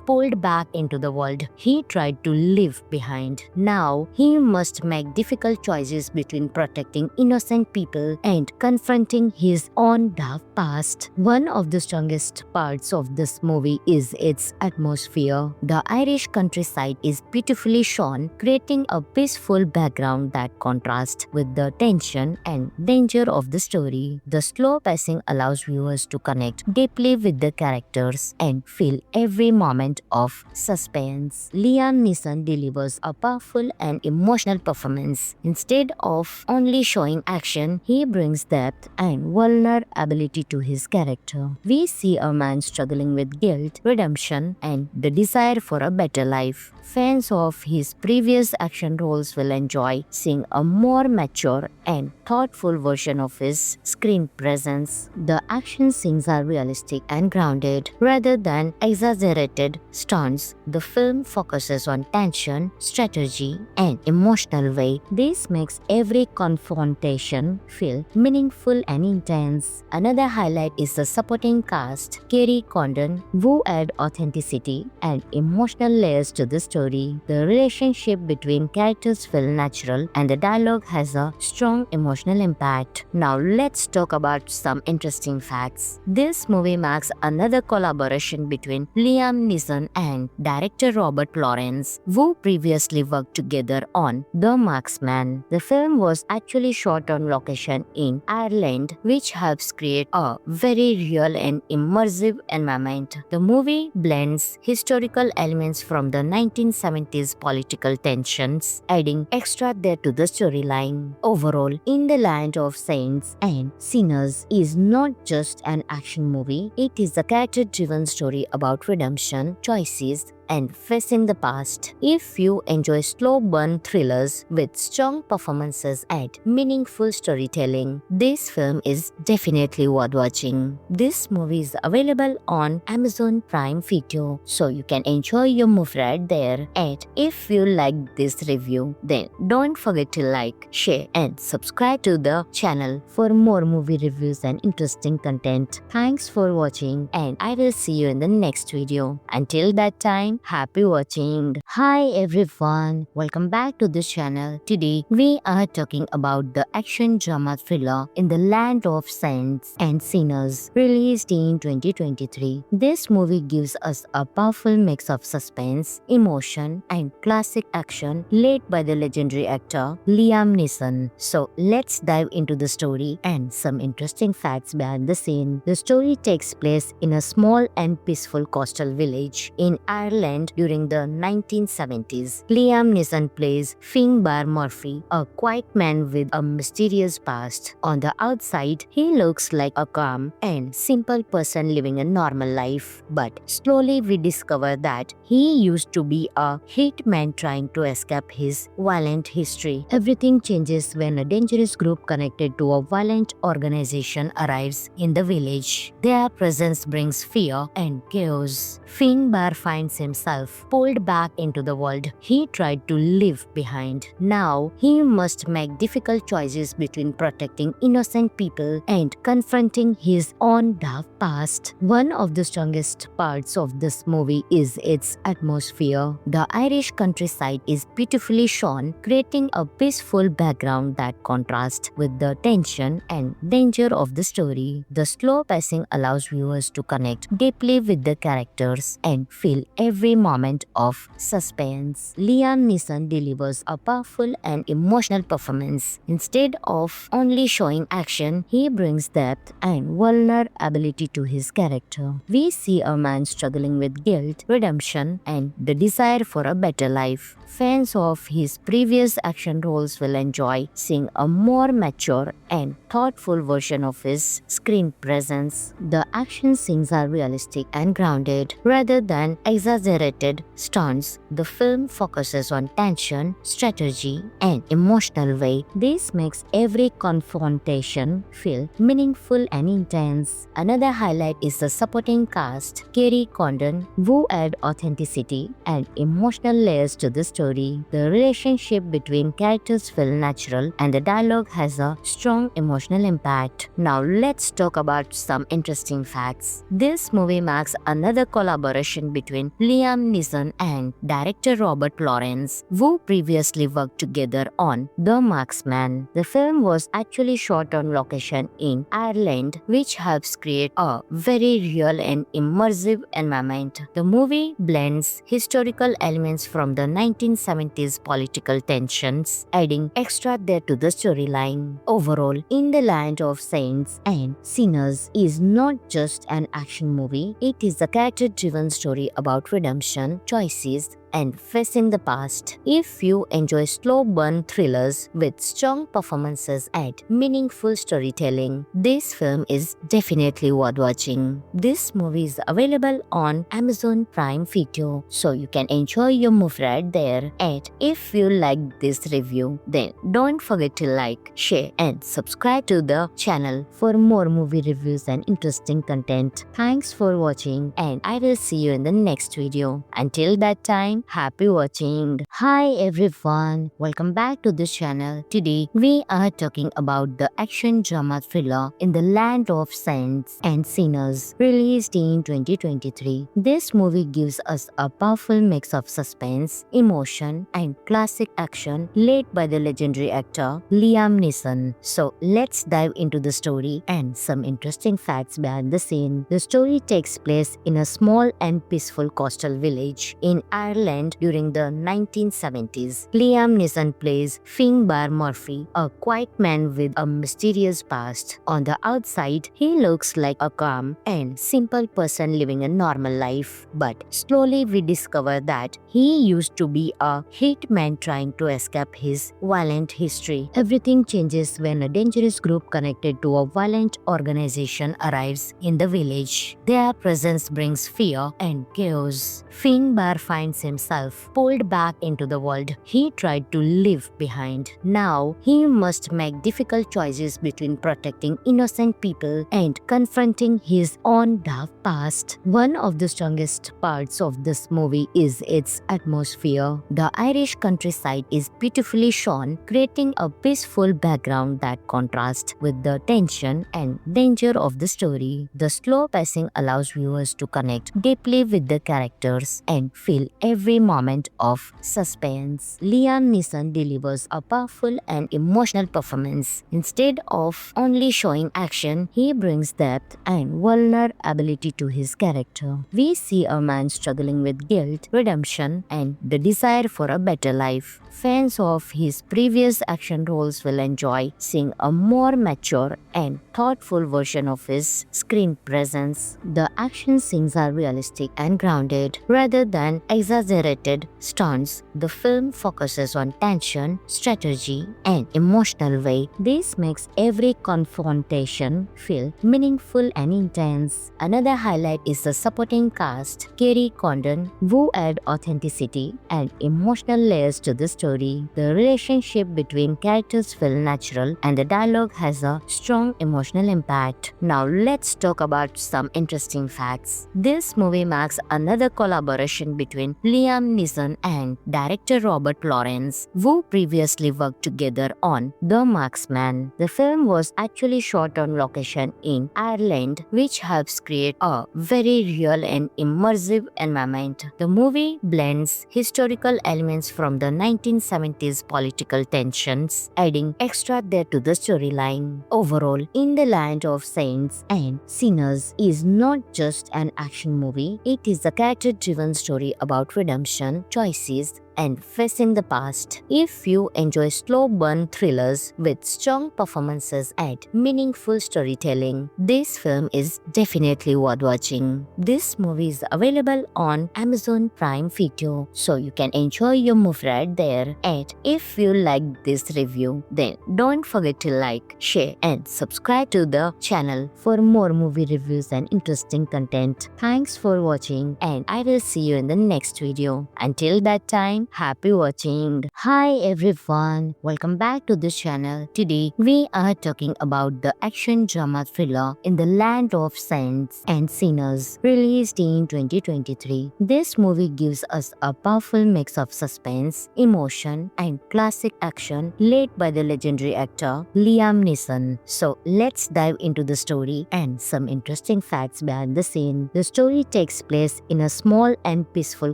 pulled back into the world he tried to leave behind. Now, he must make difficult choices between protecting innocent people and confronting his own dark past. One of the strongest parts of this movie is its atmosphere. The Irish countryside is beautifully shown, creating a peaceful background that contrasts with the tension and danger of the story. The slow pacing allows viewers to connect deeply with the characters and feel every moment of suspense. Liam Neeson delivers a powerful and emotional performance. Instead of only showing action, he brings depth and vulnerability to his character. We see a man struggling with guilt, redemption, and the desire for a better life. Fans of his previous action roles will enjoy seeing a more mature and thoughtful version of his screen presence. The action scenes are realistic and grounded rather than exaggerated stunts. The film focuses on tension, strategy, and emotional weight. This makes every confrontation feel meaningful and intense. Another highlight is the supporting cast, Kerry Condon, who add authenticity and emotional layers to the story. The relationship between characters feels natural and the dialogue has a strong emotional impact. Now let's talk about some interesting facts. This movie marks another collaboration between Liam Neeson and director Robert Lawrence, who previously worked together on The Marksman. The film was actually shot on location in Ireland, which helps create a very real and immersive environment. The movie blends historical elements from the 1970s political tensions, adding extra depth to the storyline. Overall, In the Land of Saints and Sinners is not just an action movie, it is a character-driven story about redemption, choices, and facing the past. If you enjoy slow burn thrillers with strong performances and meaningful storytelling, this film is definitely worth watching. This movie is available on Amazon Prime Video, so you can enjoy your movie right there. And if you like this review, then don't forget to like, share, and subscribe to the channel for more movie reviews and interesting content. Thanks for watching, and I will see you in the next video. Until that time, time, happy watching. Hi everyone, welcome back to this channel. Today we are talking about the action drama thriller In the Land of Saints and Sinners, released in 2023. This movie gives us a powerful mix of suspense, emotion, and classic action led by the legendary actor Liam Neeson. So let's dive into the story and some interesting facts behind the scene. The story takes place in a small and peaceful coastal village in Ireland during the 1970s. Liam Neeson plays Finbar Murphy, a quiet man with a mysterious past. On the outside, he looks like a calm and simple person living a normal life. But slowly we discover that he used to be a hitman trying to escape his violent history. Everything changes when a dangerous group connected to a violent organization arrives in the village. Their presence brings fear and chaos. Finbar finds himself pulled back into the world he tried to leave behind. Now, he must make difficult choices between protecting innocent people and confronting his own dark past. One of the strongest parts of this movie is its atmosphere. The Irish countryside is beautifully shown, creating a peaceful background that contrasts with the tension and danger of the story. The slow pacing allows viewers to connect deeply with the characters and feel every moment of suspense. Liam Neeson delivers a powerful and emotional performance. Instead of only showing action, he brings depth and vulnerability to his character. We see a man struggling with guilt, redemption, and the desire for a better life. Fans of his previous action roles will enjoy seeing a more mature and thoughtful version of his screen presence. The action scenes are realistic and grounded rather than exaggerated stunts. The film focuses on tension, strategy, and emotional weight. This makes every confrontation feel meaningful and intense. Another highlight is the supporting cast. Kerry Condon, who add authenticity and emotional layers to the story. The relationship between characters feel natural and the dialogue has a strong emotional impact. Now let's talk about some interesting facts. This movie marks another collaboration between Liam Neeson and director Robert Lawrence, who previously worked together on The Marksman. The film was actually shot on location in Ireland, which helps create a very real and immersive environment. The movie blends historical elements from the 1970s political tensions, adding extra depth to the storyline. Overall, In the Land of Saints and Sinners is not just an action movie, it is a character-driven story about redemption, choices, and facing the past. If you enjoy slow burn thrillers with strong performances and meaningful storytelling, this film is definitely worth watching. This movie is available on Amazon Prime Video, so you can enjoy your movie right there. And if you like this review, then don't forget to like, share, and subscribe to the channel for more movie reviews and interesting content. Thanks for watching, and I will see you in the next video. Until that time, happy watching. Hi everyone, welcome back to this channel. Today we are talking about the action drama thriller In the Land of Saints and Sinners, released in 2023. This movie gives us a powerful mix of suspense, emotion, and classic action led by the legendary actor Liam Neeson. So let's dive into the story and some interesting facts behind the scene. The story takes place in a small and peaceful coastal village in Ireland during the 1970s. Liam Neeson plays Finbar Murphy, a quiet man with a mysterious past. On the outside, he looks like a calm and simple person living a normal life. But slowly we discover that he used to be a hitman trying to escape his violent history. Everything changes when a dangerous group connected to a violent organization arrives in the village. Their presence brings fear and chaos. Finbar finds himself himself pulled back into the world he tried to leave behind. Now he must make difficult choices between protecting innocent people and confronting his own dark past. One of the strongest parts of this movie is its atmosphere. The Irish countryside is beautifully shown, creating a peaceful background that contrasts with the tension and danger of the story. The slow pacing allows viewers to connect deeply with the characters and feel every moment of suspense. Liam Neeson delivers a powerful and emotional performance. Instead of only showing action, he brings depth and vulnerability to his character. We see a man struggling with guilt, redemption, and the desire for a better life. Fans of his previous action roles will enjoy seeing a more mature and thoughtful version of his screen presence. The action scenes are realistic and grounded rather than exaggerated stunts. The film focuses on tension, strategy, and emotional weight. This makes every confrontation feel meaningful and intense. Another highlight is the supporting cast, Kerry Condon, who add authenticity and emotional layers to the story. The relationship between characters feel natural and the dialogue has a strong emotional impact. Now let's talk about some interesting facts. This movie marks another collaboration between Liam Neeson and director Robert Lawrence, who previously worked together on The Marksman. The film was actually shot on location in Ireland, which helps create a very real and immersive environment. The movie blends historical elements from the 1970s political tensions, adding extra depth to the storyline. Overall, In the Land of Saints and Sinners is not just an action movie, it is a character-driven story about redemption, choices, and facing the past. If you enjoy slow burn thrillers with strong performances and meaningful storytelling, this film is definitely worth watching. This movie is available on Amazon Prime Video, so you can enjoy your movie right there. And if you like this review, then don't forget to like, share, and subscribe to the channel for more movie reviews and interesting content. Thanks for watching, and I will see you in the next video. Until that time, happy watching. Hi everyone, welcome back to this channel. Today we are talking about the action drama thriller In the Land of Saints and Sinners, released in 2023. This movie gives us a powerful mix of suspense, emotion, and classic action led by the legendary actor Liam Neeson. So let's dive into the story and some interesting facts behind the scene. The story takes place in a small and peaceful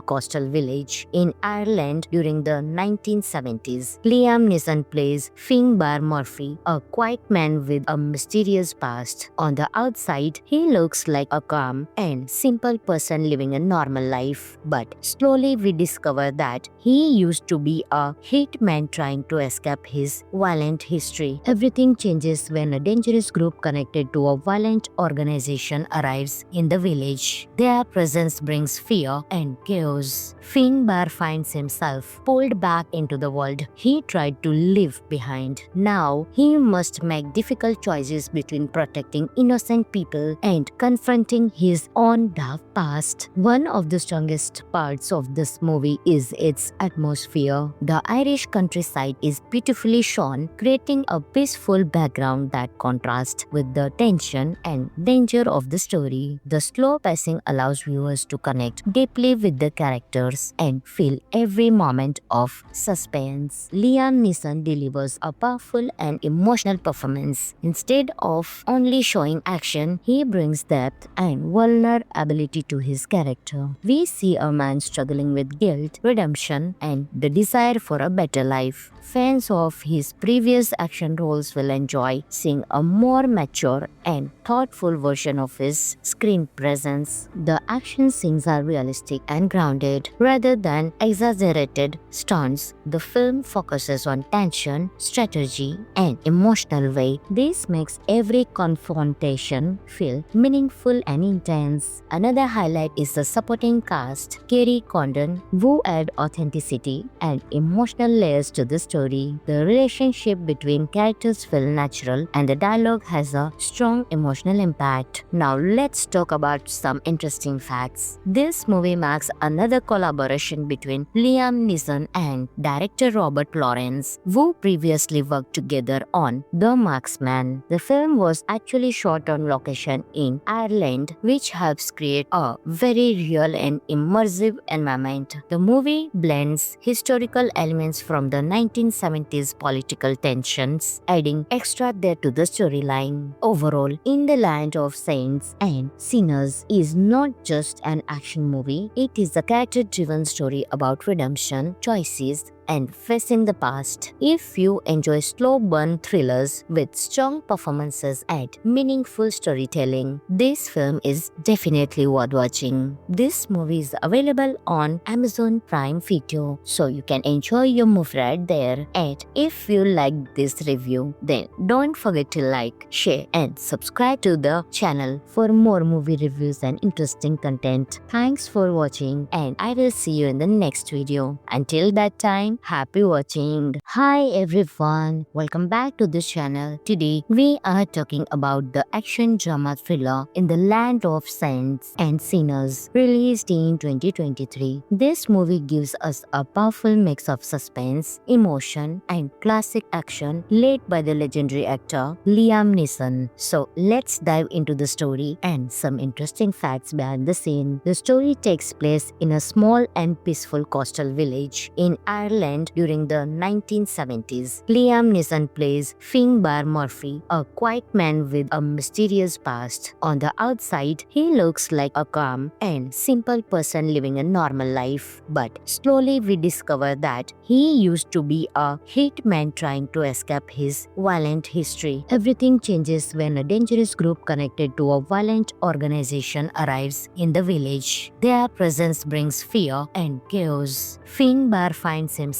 coastal village in Ireland during the 1970s. Liam Neeson plays Finbar Murphy, a quiet man with a mysterious past. On the outside, he looks like a calm and simple person living a normal life. But slowly we discover that he used to be a hitman trying to escape his violent history. Everything changes when a dangerous group connected to a violent organization arrives in the village. Their presence brings fear and chaos. Finbar finds himself pulled back into the world he tried to leave behind. Now he must make difficult choices between protecting innocent people and confronting his own dark past. One of the strongest parts of this movie is its atmosphere. The Irish countryside is beautifully shown, creating a peaceful background that contrasts with the tension and danger of the story. The slow pacing allows viewers to connect deeply with the characters and feel every moment of suspense. Liam Neeson delivers a powerful and emotional performance. Instead of only showing action, he brings depth and vulnerability to his character. We see a man struggling with guilt, redemption, and the desire for a better life. Fans of his previous action roles will enjoy seeing a more mature and thoughtful version of his screen presence. The action scenes are realistic and grounded rather than exaggerated stunts. The film focuses on tension, strategy, and emotional weight. This makes every confrontation feel meaningful and intense. Another highlight is the supporting cast, Kerry Condon, who add authenticity and emotional layers to the story. story. The relationship between characters feel natural and the dialogue has a strong emotional impact. Now let's talk about some interesting facts. This movie marks another collaboration between Liam Neeson and director Robert Lawrence, who previously worked together on The Marksman. The film was actually shot on location in Ireland, which helps create a very real and immersive environment. The movie blends historical elements from the 1970s political tensions, adding extra depth to the storyline. Overall, In the Land of Saints and Sinners is not just an action movie, it is a character-driven story about redemption, choices, and facing the past. If you enjoy slow burn thrillers with strong performances and meaningful storytelling, this film is definitely worth watching. This movie is available on Amazon Prime Video, so you can enjoy your movie right there. And if you like this review, then don't forget to like, share, and subscribe to the channel for more movie reviews and interesting content. Thanks for watching, and I will see you in the next video. Until that time, happy watching. Hi everyone, welcome back to this channel. Today we are talking about the action drama thriller In the Land of Saints and Sinners, released in 2023. This movie gives us a powerful mix of suspense, emotion, and classic action led by the legendary actor Liam Neeson. So let's dive into the story and some interesting facts behind the scene. The story takes place in a small and peaceful coastal village in Ireland during the 1970s. Liam Neeson plays Finbar Murphy, a quiet man with a mysterious past. On the outside, he looks like a calm and simple person living a normal life. But slowly we discover that he used to be a hitman trying to escape his violent history. Everything changes when a dangerous group connected to a violent organization arrives in the village. Their presence brings fear and chaos. Finbar finds himself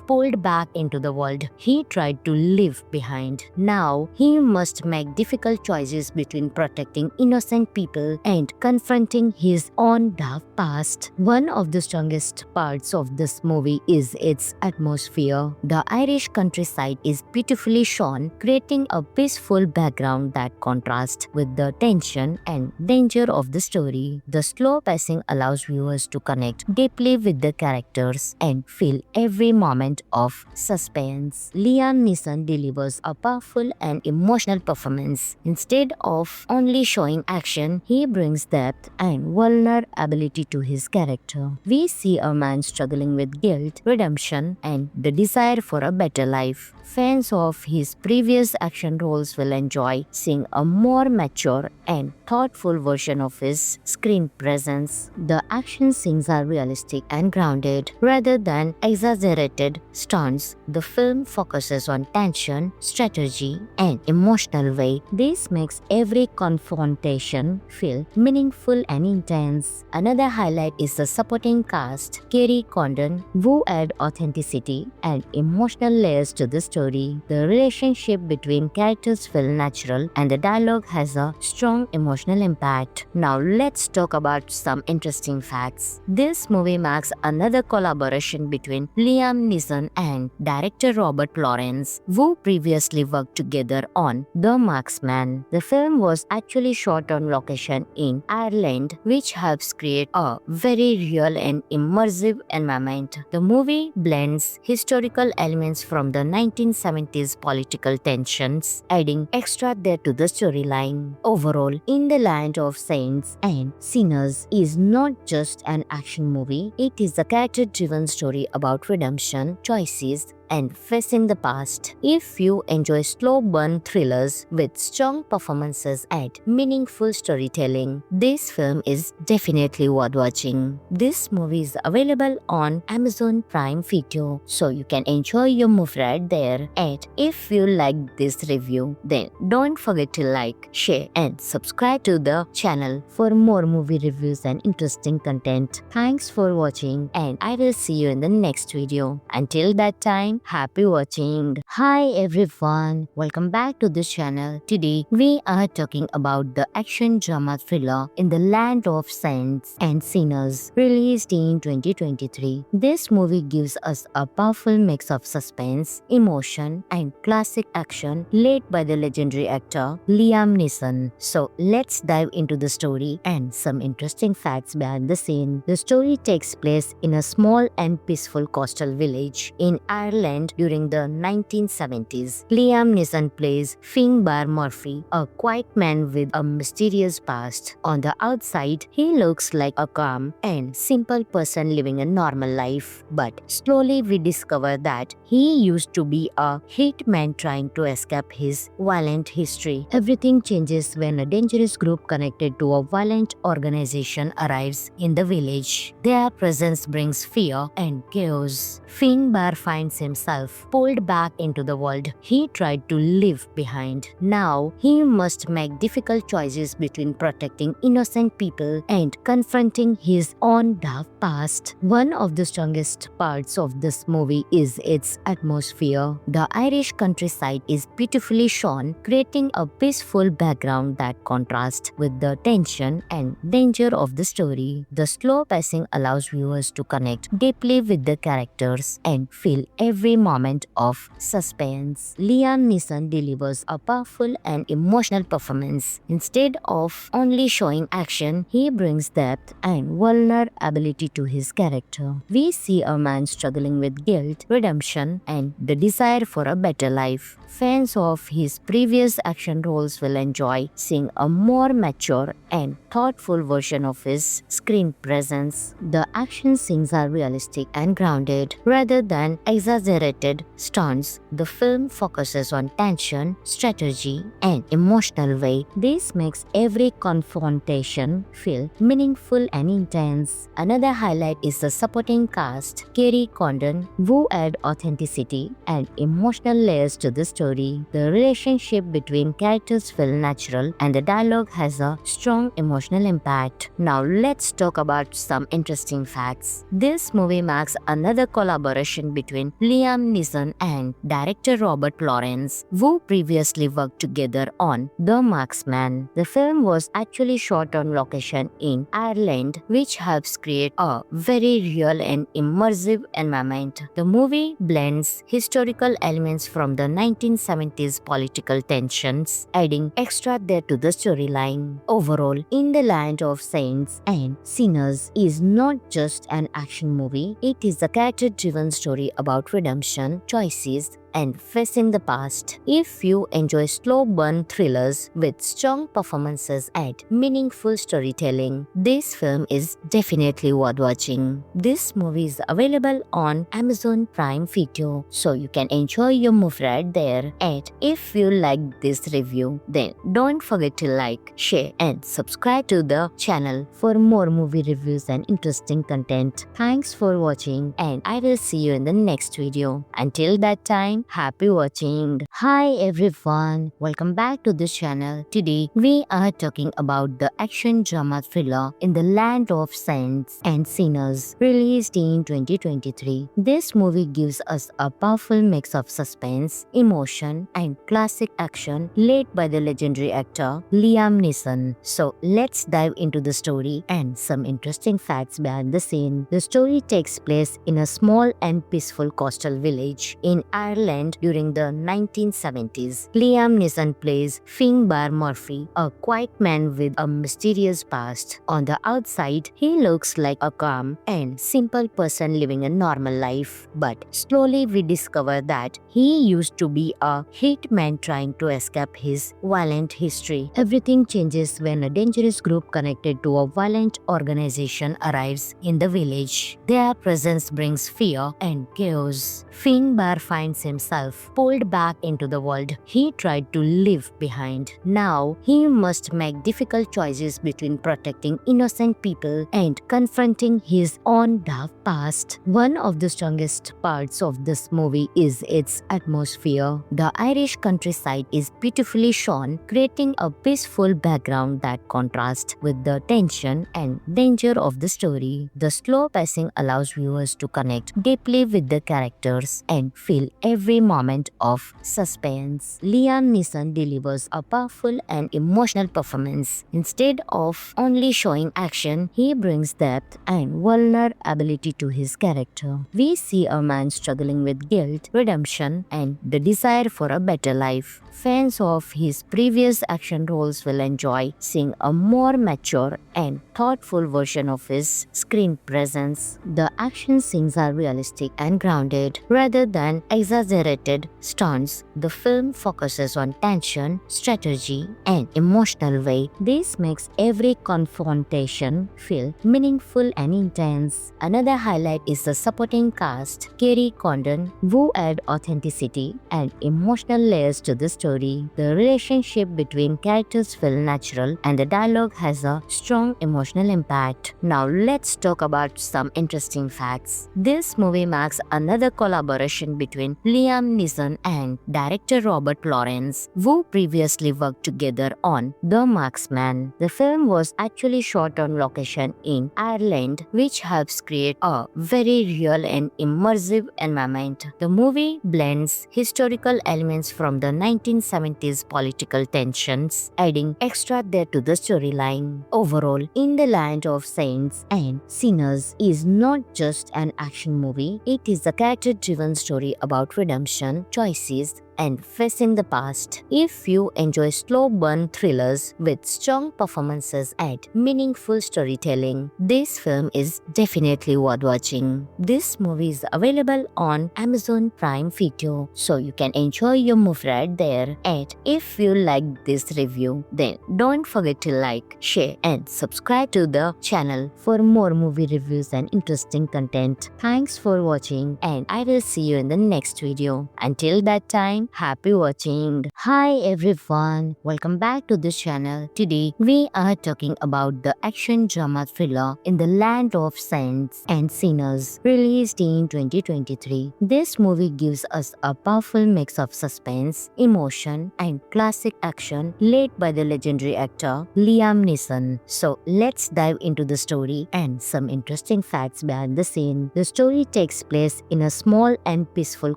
pulled back into the world he tried to leave behind. Now, he must make difficult choices between protecting innocent people and confronting his own dark past. One of the strongest parts of this movie is its atmosphere. The Irish countryside is beautifully shown, creating a peaceful background that contrasts with the tension and danger of the story. The slow pacing allows viewers to connect deeply with the characters and feel every moment of suspense. Liam Neeson delivers a powerful and emotional performance. Instead of only showing action, he brings depth and vulnerability to his character. We see a man struggling with guilt, redemption, and the desire for a better life. Fans of his previous action roles will enjoy seeing a more mature and thoughtful version of his screen presence. The action scenes are realistic and grounded rather than exaggerated stunts. The film focuses on tension, strategy, and emotional weight. This makes every confrontation feel meaningful and intense. Another highlight is the supporting cast, Kerry Condon, who add authenticity and emotional layers to the story. The relationship between characters feel natural and the dialogue has a strong emotional impact. Now let's talk about some interesting facts. This movie marks another collaboration between Liam Neeson and director Robert Lawrence, who previously worked together on The Marksman. The film was actually shot on location in Ireland, which helps create a very real and immersive environment. The movie blends historical elements from the 1970s political tensions, adding extra depth to the storyline. Overall, In the Land of Saints and Sinners is not just an action movie, it is a character-driven story about redemption, choices, and facing the past. If you enjoy slow burn thrillers with strong performances and meaningful storytelling, this film is definitely worth watching. This movie is available on Amazon Prime Video, so you can enjoy your movie right there. And if you like this review, then don't forget to like, share, and subscribe to the channel for more movie reviews and interesting content. Thanks for watching, and I will see you in the next video. Until that time, time, happy watching. Hi everyone, welcome back to this channel. Today we are talking about the action drama thriller In the Land of Saints and Sinners, released in 2023. This movie gives us a powerful mix of suspense, emotion and classic action led by the legendary actor Liam Neeson. So let's dive into the story and some interesting facts behind the scene. The story takes place in a small and peaceful coastal village in Ireland during the 1970s. Liam Neeson plays Finbar Murphy, a quiet man with a mysterious past. On the outside, he looks like a calm and simple person living a normal life. But slowly we discover that he used to be a hitman trying to escape his violent history. Everything changes when a dangerous group connected to a violent organization arrives in the village. Their presence brings fear and chaos. Finbar finds himself pulled back into the world he tried to leave behind. Now, he must make difficult choices between protecting innocent people and confronting his own dark past. One of the strongest parts of this movie is its atmosphere. The Irish countryside is beautifully shown, creating a peaceful background that contrasts with the tension and danger of the story. The slow pacing allows viewers to connect deeply with the characters and feel every moment of suspense. Liam Neeson delivers a powerful and emotional performance. Instead of only showing action, he brings depth and vulnerability to his character. We see a man struggling with guilt, redemption, and the desire for a better life. Fans of his previous action roles will enjoy seeing a more mature and thoughtful version of his screen presence. The action scenes are realistic and grounded rather than exaggerated stunts. The film focuses on tension, strategy, and emotional weight. This makes every confrontation feel meaningful and intense. Another highlight is the supporting cast, Kerry Condon, who add authenticity and emotional layers to the story. The relationship between characters feel natural and the dialogue has a strong emotional impact. Now let's talk about some interesting facts. This movie marks another collaboration between Liam Neeson and director Robert Lawrence, who previously worked together on The Marksman. The film was actually shot on location in Ireland, which helps create a very real and immersive environment. The movie blends historical elements from the 1970s political tensions, adding extra depth to the storyline. Overall, In the Land of Saints and Sinners is not just an action movie, it is a character-driven story about redemption, choices, and facing the past. If you enjoy slow burn thrillers with strong performances and meaningful storytelling, this film is definitely worth watching. This movie is available on Amazon Prime Video, so you can enjoy your movie right there. And if you like this review, then don't forget to like, share, and subscribe to the channel for more movie reviews and interesting content. Thanks for watching, and I will see you in the next video. Until that time, happy watching. Hi everyone, welcome back to this channel. Today we are talking about the action drama thriller In the Land of Saints and Sinners, released in 2023. This movie gives us a powerful mix of suspense, emotion and classic action led by the legendary actor Liam Neeson. So let's dive into the story and some interesting facts behind the scene. The story takes place in a small and peaceful coastal village in Ireland during the 1970s. Liam Neeson plays Finbar Murphy, a quiet man with a mysterious past. On the outside, he looks like a calm and simple person living a normal life. But slowly we discover that he used to be a hitman trying to escape his violent history. Everything changes when a dangerous group connected to a violent organization arrives in the village. Their presence brings fear and chaos. Finbar finds himself himself pulled back into the world he tried to leave behind. Now he must make difficult choices between protecting innocent people and confronting his own dark past. One of the strongest parts of this movie is its atmosphere. The Irish countryside is beautifully shown, creating a peaceful background that contrasts with the tension and danger of the story. The slow pacing allows viewers to connect deeply with the characters and feel every moment of suspense. Liam Neeson delivers a powerful and emotional performance. Instead of only showing action, he brings depth and vulnerability to his character. We see a man struggling with guilt, redemption, and the desire for a better life. Fans of his previous action roles will enjoy seeing a more mature and thoughtful version of his screen presence. The action scenes are realistic and grounded rather than exaggerated stunts. The film focuses on tension, strategy, and emotional weight. This makes every confrontation feel meaningful and intense. Another highlight is the supporting cast. Kerry Condon, who add authenticity and emotional layers to the story. The relationship between characters feel natural and the dialogue has a strong emotional impact. Now let's talk about some interesting facts. This movie marks another collaboration between Liam Neeson and director Robert Lawrence, who previously worked together on The Marksman. The film was actually shot on location in Ireland, which helps create a very real and immersive environment. The movie blends historical elements from the 1970s political tensions, adding extra depth to the storyline. Overall, In the Land of Saints and Sinners is not just an action movie, it is a character-driven story about redemption, choices, and facing the past. If you enjoy slow burn thrillers with strong performances and meaningful storytelling, this film is definitely worth watching. This movie is available on Amazon Prime Video, so you can enjoy your movie right there. And if you like this review, then don't forget to like, share, and subscribe to the channel for more movie reviews and interesting content. Thanks for watching, and I will see you in the next video. Until that time, happy watching. Hi everyone, welcome back to this channel. Today we are talking about the action drama thriller In the Land of Saints and Sinners, released in 2023. This movie gives us a powerful mix of suspense, emotion, and classic action led by the legendary actor Liam Neeson. So let's dive into the story and some interesting facts behind the scene. The story takes place in a small and peaceful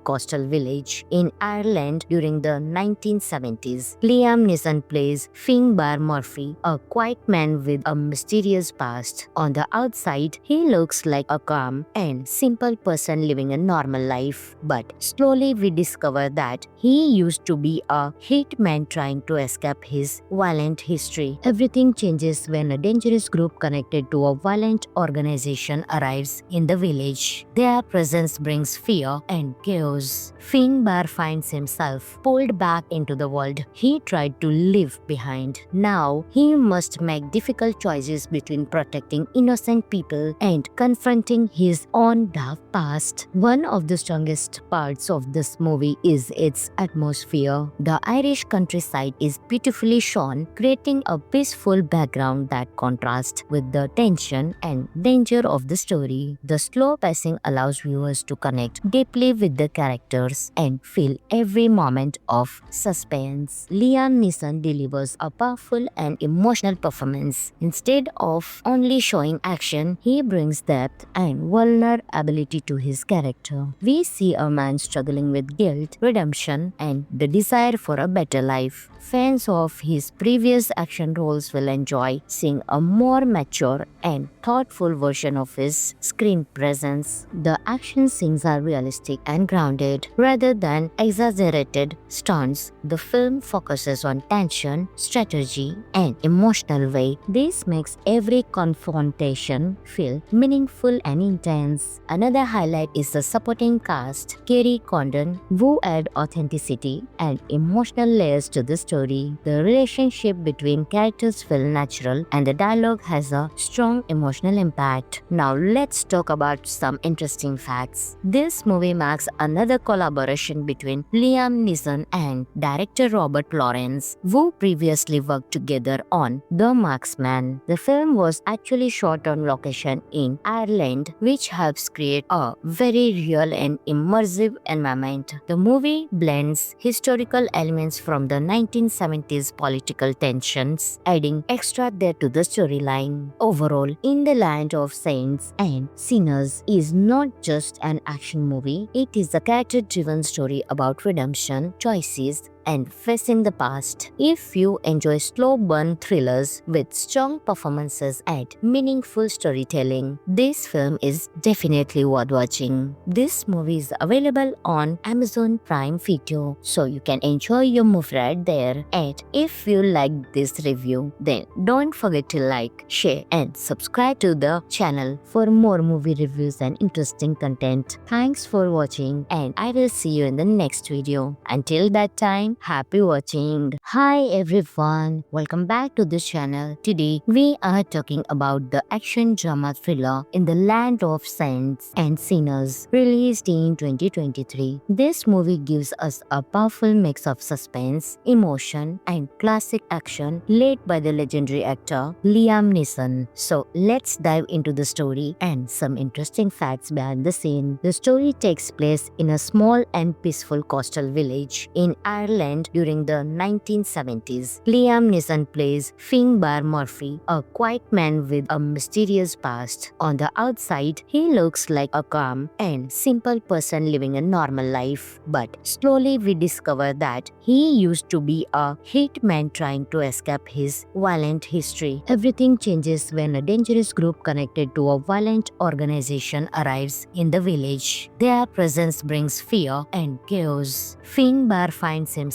coastal village in Ireland during the 1970s. Liam Neeson plays Finbar Murphy, a quiet man with a mysterious past. On the outside, he looks like a calm and simple person living a normal life. But slowly we discover that he used to be a hitman trying to escape his violent history. Everything changes when a dangerous group connected to a violent organization arrives in the village. Their presence brings fear and chaos. Finbar finds himself pulled back into the world he tried to leave behind. Now he must make difficult choices between protecting innocent people and confronting his own dark past. One of the strongest parts of this movie is its atmosphere. The Irish countryside is beautifully shown, creating a peaceful background that contrasts with the tension and danger of the story. The slow pacing allows viewers to connect deeply with the characters and feel every moment of suspense. Liam Neeson delivers a powerful and emotional performance. Instead of only showing action, he brings depth and vulnerability to his character. We see a man struggling with guilt, redemption, and the desire for a better life. Fans of his previous action roles will enjoy seeing a more mature and thoughtful version of his screen presence. The action scenes are realistic and grounded rather than exaggerated stunts. The film focuses on tension, strategy, and emotional weight. This makes every confrontation feel meaningful and intense. Another highlight is the supporting cast. Kerry Condon, who add authenticity and emotional layers to the story. story. The relationship between characters feel natural and the dialogue has a strong emotional impact. Now let's talk about some interesting facts. This movie marks another collaboration between Liam Neeson and director Robert Lawrence, who previously worked together on The Marksman. The film was actually shot on location in Ireland, which helps create a very real and immersive environment. The movie blends historical elements from the 1970s political tensions, adding extra depth to the storyline. Overall, In the Land of Saints and Sinners is not just an action movie, it is a character-driven story about redemption, choices, and facing the past. If you enjoy slow burn thrillers with strong performances and meaningful storytelling, this film is definitely worth watching. This movie is available on Amazon Prime Video, so you can enjoy your movie right there. And if you like this review, then don't forget to like, share, and subscribe to the channel for more movie reviews and interesting content. Thanks for watching, and I will see you in the next video. Until that time, happy watching. Hi everyone, welcome back to this channel. Today we are talking about the action drama thriller In the Land of Saints and Sinners, released in 2023. This movie gives us a powerful mix of suspense, emotion, and classic action led by the legendary actor Liam Neeson. So let's dive into the story and some interesting facts behind the scene. The story takes place in a small and peaceful coastal village in Ireland during the 1970s. Liam Neeson plays Finbar Murphy, a quiet man with a mysterious past. On the outside, he looks like a calm and simple person living a normal life. But slowly we discover that he used to be a hitman trying to escape his violent history. Everything changes when a dangerous group connected to a violent organization arrives in the village. Their presence brings fear and chaos. Finbar finds himself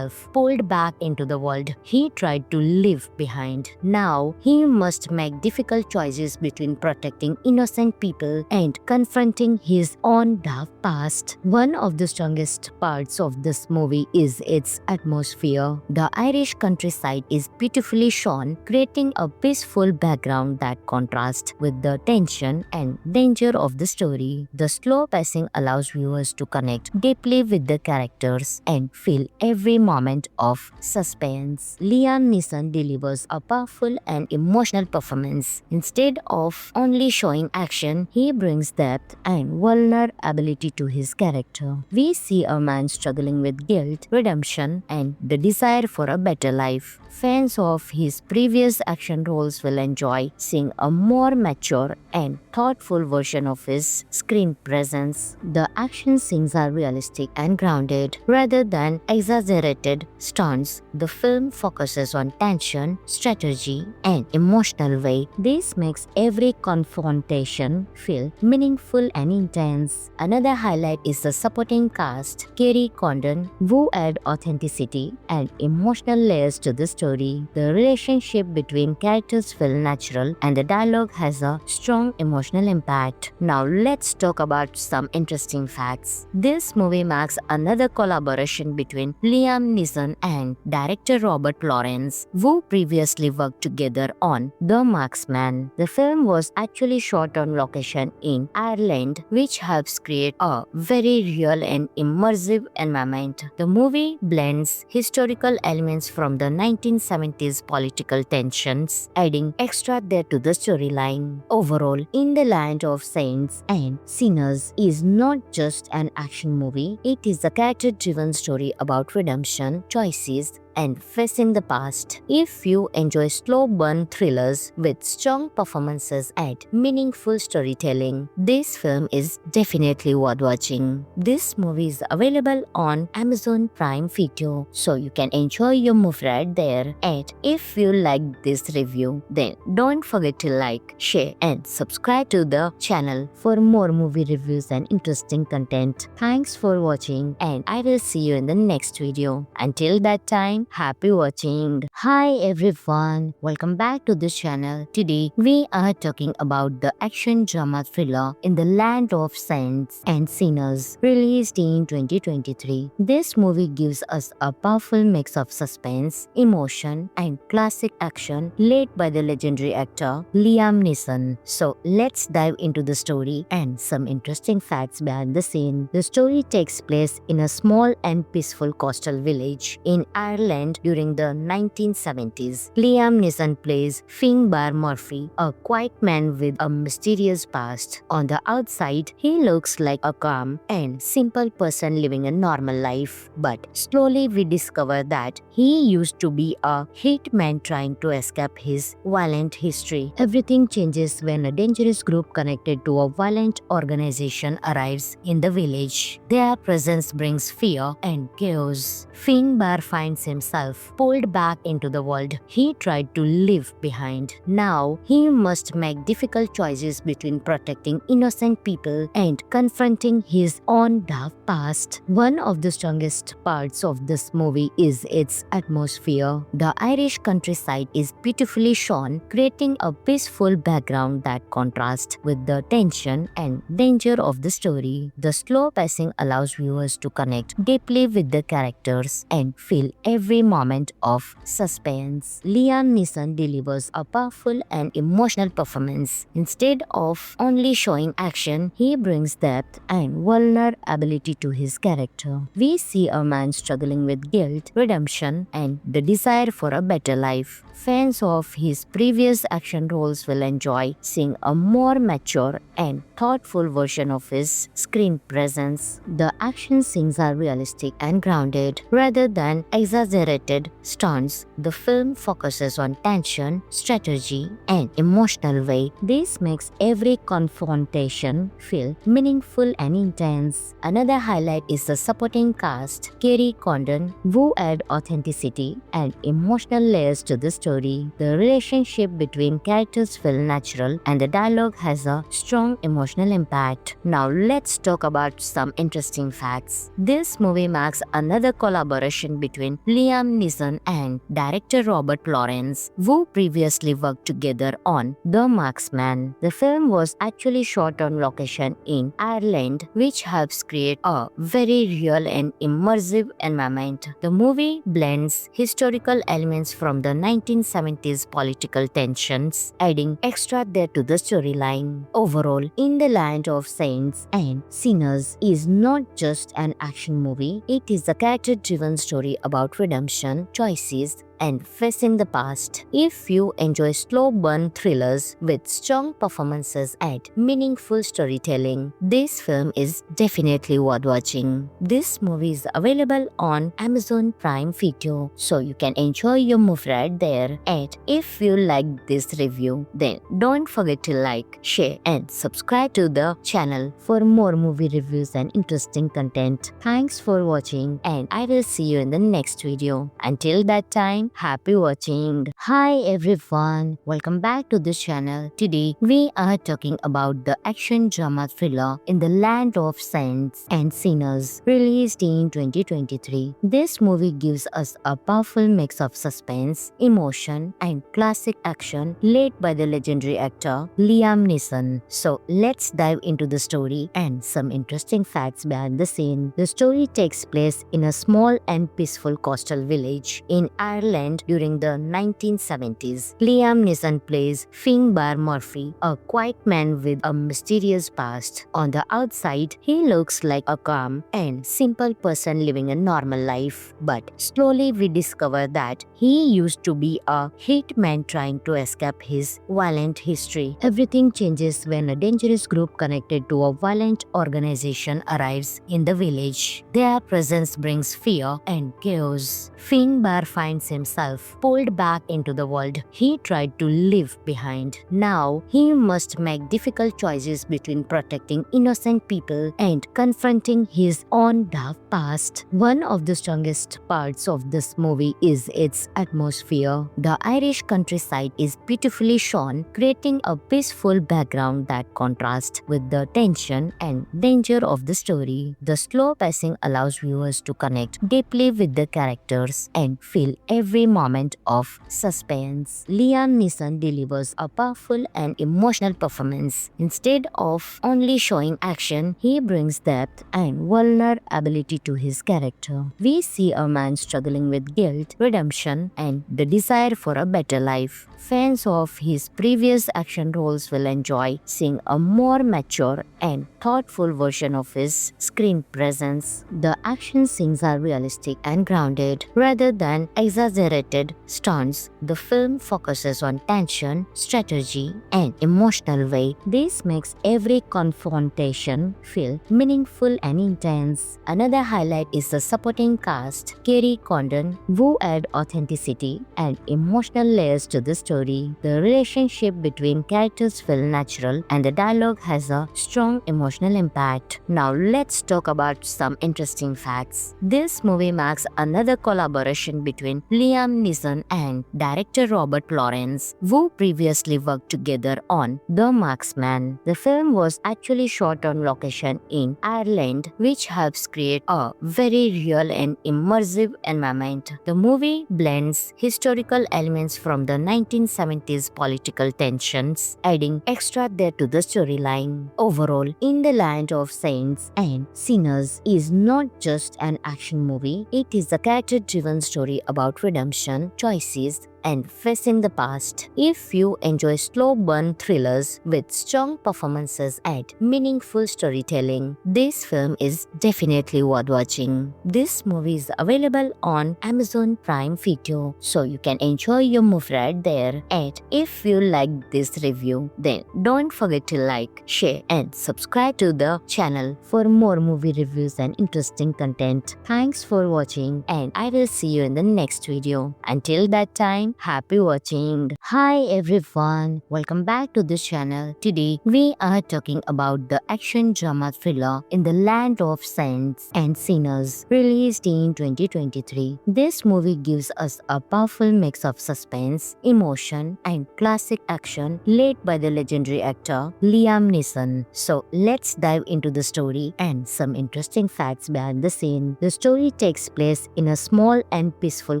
pulled back into the world he tried to leave behind. Now, he must make difficult choices between protecting innocent people and confronting his own dark past. One of the strongest parts of this movie is its atmosphere. The Irish countryside is beautifully shown, creating a peaceful background that contrasts with the tension and danger of the story. The slow pacing allows viewers to connect deeply with the characters and feel every moment of suspense. Liam Neeson delivers a powerful and emotional performance. Instead of only showing action, he brings depth and vulnerability to his character. We see a man struggling with guilt, redemption, and the desire for a better life. Fans of his previous action roles will enjoy seeing a more mature and thoughtful version of his screen presence. The action scenes are realistic and grounded rather than exaggerated stunts. The film focuses on tension, strategy, and emotional weight. This makes every confrontation feel meaningful and intense. Another highlight is the supporting cast. Kerry Condon, who add authenticity and emotional layers to the story. The relationship between characters feel natural and the dialogue has a strong emotional impact. Now let's talk about some interesting facts. This movie marks another collaboration between Liam Neeson and director Robert Lawrence, who previously worked together on The Marksman. The film was actually shot on location in Ireland, which helps create a very real and immersive environment. The movie blends historical elements from the 1970s political tensions, adding extra depth to the storyline. Overall, In the Land of Saints and Sinners is not just an action movie, it is a character-driven story about redemption, choices, and facing the past. If you enjoy slow burn thrillers with strong performances and meaningful storytelling, this film is definitely worth watching. This movie is available on Amazon Prime Video, so you can enjoy your movie right there. And if you like this review, then don't forget to like, share, and subscribe to the channel for more movie reviews and interesting content. Thanks for watching, and I will see you in the next video. Until that time, time, happy watching. Hi everyone, welcome back to this channel. Today we are talking about the action drama thriller In the Land of Saints and Sinners, released in 2023. This movie gives us a powerful mix of suspense, emotion, and classic action led by the legendary actor Liam Neeson. So let's dive into the story and some interesting facts behind the scene. The story takes place in a small and peaceful coastal village in Ireland during the 1970s. Liam Neeson plays Finbar Murphy, a quiet man with a mysterious past. On the outside, he looks like a calm and simple person living a normal life. But slowly we discover that he used to be a hitman trying to escape his violent history. Everything changes when a dangerous group connected to a violent organization arrives in the village. Their presence brings fear and chaos. Finbar finds himself pulled back into the world he tried to leave behind. Now he must make difficult choices between protecting innocent people and confronting his own dark past. One of the strongest parts of this movie is its atmosphere. The Irish countryside is beautifully shown, creating a peaceful background that contrasts with the tension and danger of the story. The slow pacing allows viewers to connect deeply with the characters and feel every moment of suspense. Liam Neeson delivers a powerful and emotional performance. Instead of only showing action, he brings depth and vulnerability to his character. We see a man struggling with guilt, redemption, and the desire for a better life. Fans of his previous action roles will enjoy seeing a more mature and thoughtful version of his screen presence. The action scenes are realistic and grounded rather than exaggerated stunts. The film focuses on tension, strategy, and emotional weight. This makes every confrontation feel meaningful and intense. Another highlight is the supporting cast, Kerry Condon, who add authenticity and emotional layers to the story. The relationship between characters feel natural and the dialogue has a strong emotional impact. Now let's talk about some interesting facts. This movie marks another collaboration between Liam Neeson and director Robert Lawrence, who previously worked together on The Marksman. The film was actually shot on location in Ireland, which helps create a very real and immersive environment. The movie blends historical elements from the 1970s political tensions, adding extra depth to the storyline. Overall, In the Land of Saints and Sinners is not just an action movie, it is a character-driven story about redemption, choices, and facing the past. If you enjoy slow burn thrillers with strong performances and meaningful storytelling, this film is definitely worth watching. This movie is available on Amazon Prime Video, so you can enjoy your movie right there. And if you like this review, then don't forget to like, share, and subscribe to the channel for more movie reviews and interesting content. Thanks for watching, and I will see you in the next video. Until that time, happy watching. Hi everyone, welcome back to this channel. Today we are talking about the action drama thriller In the Land of Saints and Sinners, released in 2023. This movie gives us a powerful mix of suspense, emotion, and classic action led by the legendary actor Liam Neeson. So let's dive into the story and some interesting facts behind the scene. The story takes place in a small and peaceful coastal village in Ireland during the 1970s. Liam Neeson plays Finbar Murphy, a quiet man with a mysterious past. On the outside, he looks like a calm and simple person living a normal life. But slowly we discover that he used to be a hitman trying to escape his violent history. Everything changes when a dangerous group connected to a violent organization arrives in the village. Their presence brings fear and chaos. Finbar finds himself himself pulled back into the world he tried to leave behind. Now he must make difficult choices between protecting innocent people and confronting his own dark past. One of the strongest parts of this movie is its atmosphere. The Irish countryside is beautifully shown, creating a peaceful background that contrasts with the tension and danger of the story. The slow pacing allows viewers to connect deeply with the characters and feel every moment of suspense. Liam Neeson delivers a powerful and emotional performance. Instead of only showing action, he brings depth and vulnerability to his character. We see a man struggling with guilt, redemption, and the desire for a better life. Fans of his previous action roles will enjoy seeing a more mature and thoughtful version of his screen presence. The action scenes are realistic and grounded rather than exaggerated stunts. The film focuses on tension, strategy, and emotional weight. This makes every confrontation feel meaningful and intense. Another highlight is the supporting cast. Kerry Condon, who add authenticity and emotional layers to the story. The relationship between characters feel natural and the dialogue has a strong emotional impact. Now let's talk about some interesting facts. This movie marks another collaboration between Liam Neeson and director Robert Lawrence, who previously worked together on The Marksman. The film was actually shot on location in Ireland, which helps create a very real and immersive environment. The movie blends historical elements from the 1970s political tensions, adding extra depth to the storyline. Overall, In the Land of Saints and Sinners is not just an action movie, it is a character-driven story about redemption, choices, and facing the past. If you enjoy slow burn thrillers with strong performances and meaningful storytelling, this film is definitely worth watching. This movie is available on Amazon Prime Video, so you can enjoy your movie right there. And if you liked this review, then don't forget to like, share, and subscribe to the channel for more movie reviews and interesting content. Thanks for watching, and I will see you in the next video. Until that time, happy watching. Hi everyone, welcome back to this channel. Today we are talking about the action drama thriller In the Land of Saints and Sinners, released in 2023. This movie gives us a powerful mix of suspense, emotion, and classic action led by the legendary actor Liam Neeson. So let's dive into the story and some interesting facts behind the scene. The story takes place in a small and peaceful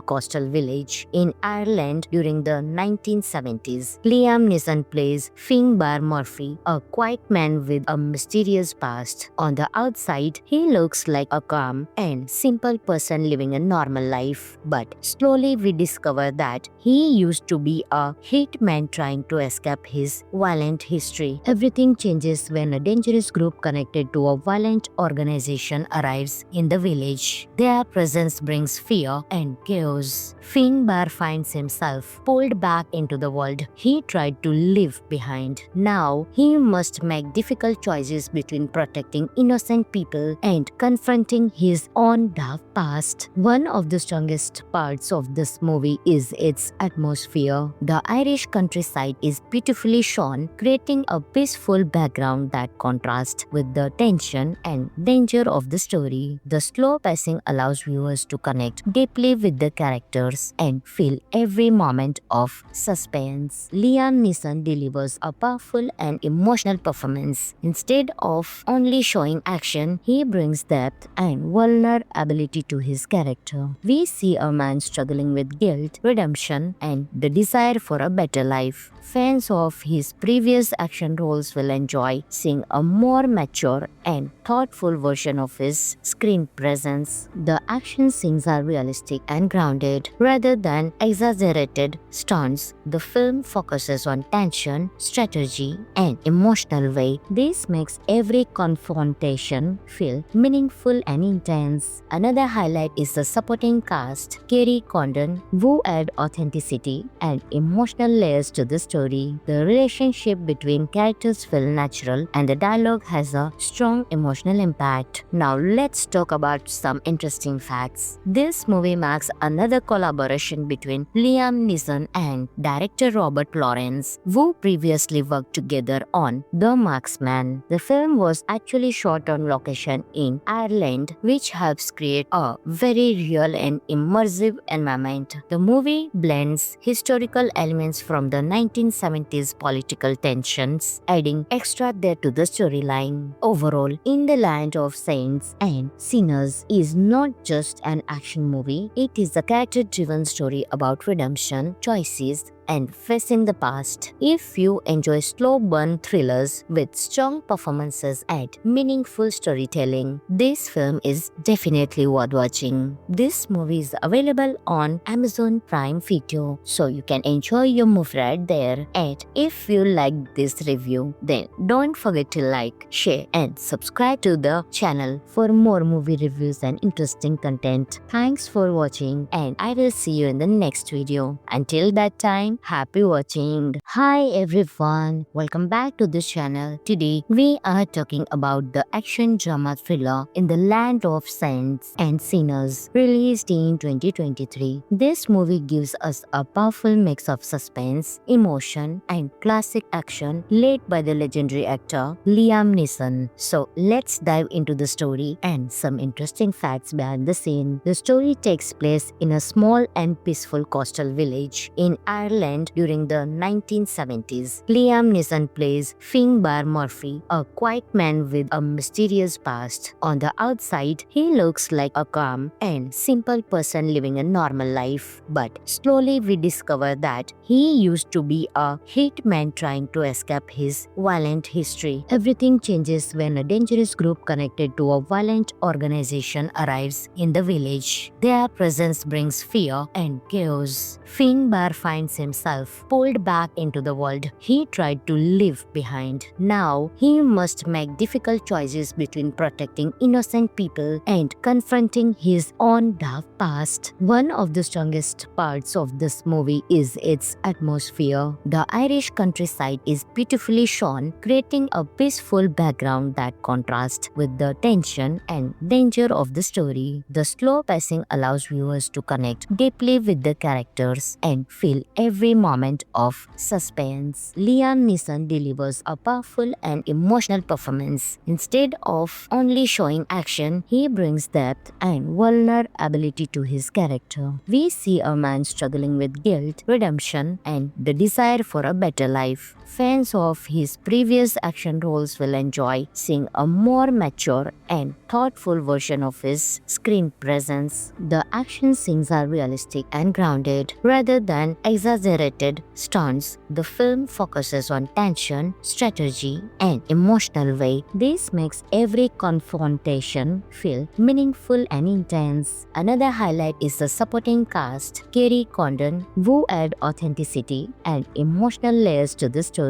coastal village in Ireland during the 1970s. Liam Neeson plays Finbar Murphy, a quiet man with a mysterious past. On the outside, he looks like a calm and simple person living a normal life. But slowly we discover that he used to be a hitman trying to escape his violent history. Everything changes when a dangerous group connected to a violent organization arrives in the village. Their presence brings fear and chaos. Finbar finds himself pulled back into the world he tried to leave behind. Now he must make difficult choices between protecting innocent people and confronting his own dark past. One of the strongest parts of this movie is its atmosphere. The Irish countryside is beautifully shown, creating a peaceful background that contrasts with the tension and danger of the story. The slow pacing allows viewers to connect deeply with the characters and feel every moment of suspense. Liam Neeson delivers a powerful and emotional performance. Instead of only showing action, he brings depth and vulnerability to his character. We see a man struggling with guilt, redemption, and the desire for a better life. Fans of his previous action roles will enjoy seeing a more mature and thoughtful version of his screen presence. The action scenes are realistic and grounded rather than exaggerated exaggerated stunts, the film focuses on tension, strategy, and emotional weight. This makes every confrontation feel meaningful and intense. Another highlight is the supporting cast, Kerry Condon, who add authenticity and emotional layers to the story. The relationship between characters feel natural and the dialogue has a strong emotional impact. Now let's talk about some interesting facts. This movie marks another collaboration between Liam Neeson and director Robert Lawrence, who previously worked together on The Marksman. The film was actually shot on location in Ireland, which helps create a very real and immersive environment. The movie blends historical elements from the 1970s political tensions, adding extra depth to the storyline. Overall, In the Land of Saints and Sinners is not just an action movie, it is a character-driven story about redemption, choices, and facing the past. If you enjoy slow burn thrillers with strong performances and meaningful storytelling, this film is definitely worth watching. This movie is available on Amazon Prime Video, so you can enjoy your movie right there. And if you like this review, then don't forget to like, share, and subscribe to the channel for more movie reviews and interesting content. Thanks for watching, and I will see you in the next video. Until that time, happy watching. Hi everyone, welcome back to this channel. Today we are talking about the action drama thriller In the Land of Saints and Sinners, released in 2023. This movie gives us a powerful mix of suspense, emotion, and classic action led by the legendary actor Liam Neeson. So let's dive into the story and some interesting facts behind the scene. The story takes place in a small and peaceful coastal village in Ireland during the 1970s. Liam Neeson plays Finbar Murphy, a quiet man with a mysterious past. On the outside, he looks like a calm and simple person living a normal life. But slowly we discover that he used to be a hitman trying to escape his violent history. Everything changes when a dangerous group connected to a violent organization arrives in the village. Their presence brings fear and chaos. Finbar finds himself pulled back into the world he tried to leave behind. Now, he must make difficult choices between protecting innocent people and confronting his own dark past. One of the strongest parts of this movie is its atmosphere. The Irish countryside is beautifully shown, creating a peaceful background that contrasts with the tension and danger of the story. The slow pacing allows viewers to connect deeply with the characters and feel every moment of suspense. Liam Neeson delivers a powerful and emotional performance. Instead of only showing action, he brings depth and vulnerability to his character. We see a man struggling with guilt, redemption, and the desire for a better life. Fans of his previous action roles will enjoy seeing a more mature and thoughtful version of his screen presence. The action scenes are realistic and grounded rather than exaggerated stunts. The film focuses on tension, strategy, and emotional weight. This makes every confrontation feel meaningful and intense. Another highlight is the supporting cast, Kerry Condon, who add authenticity and emotional layers to the story.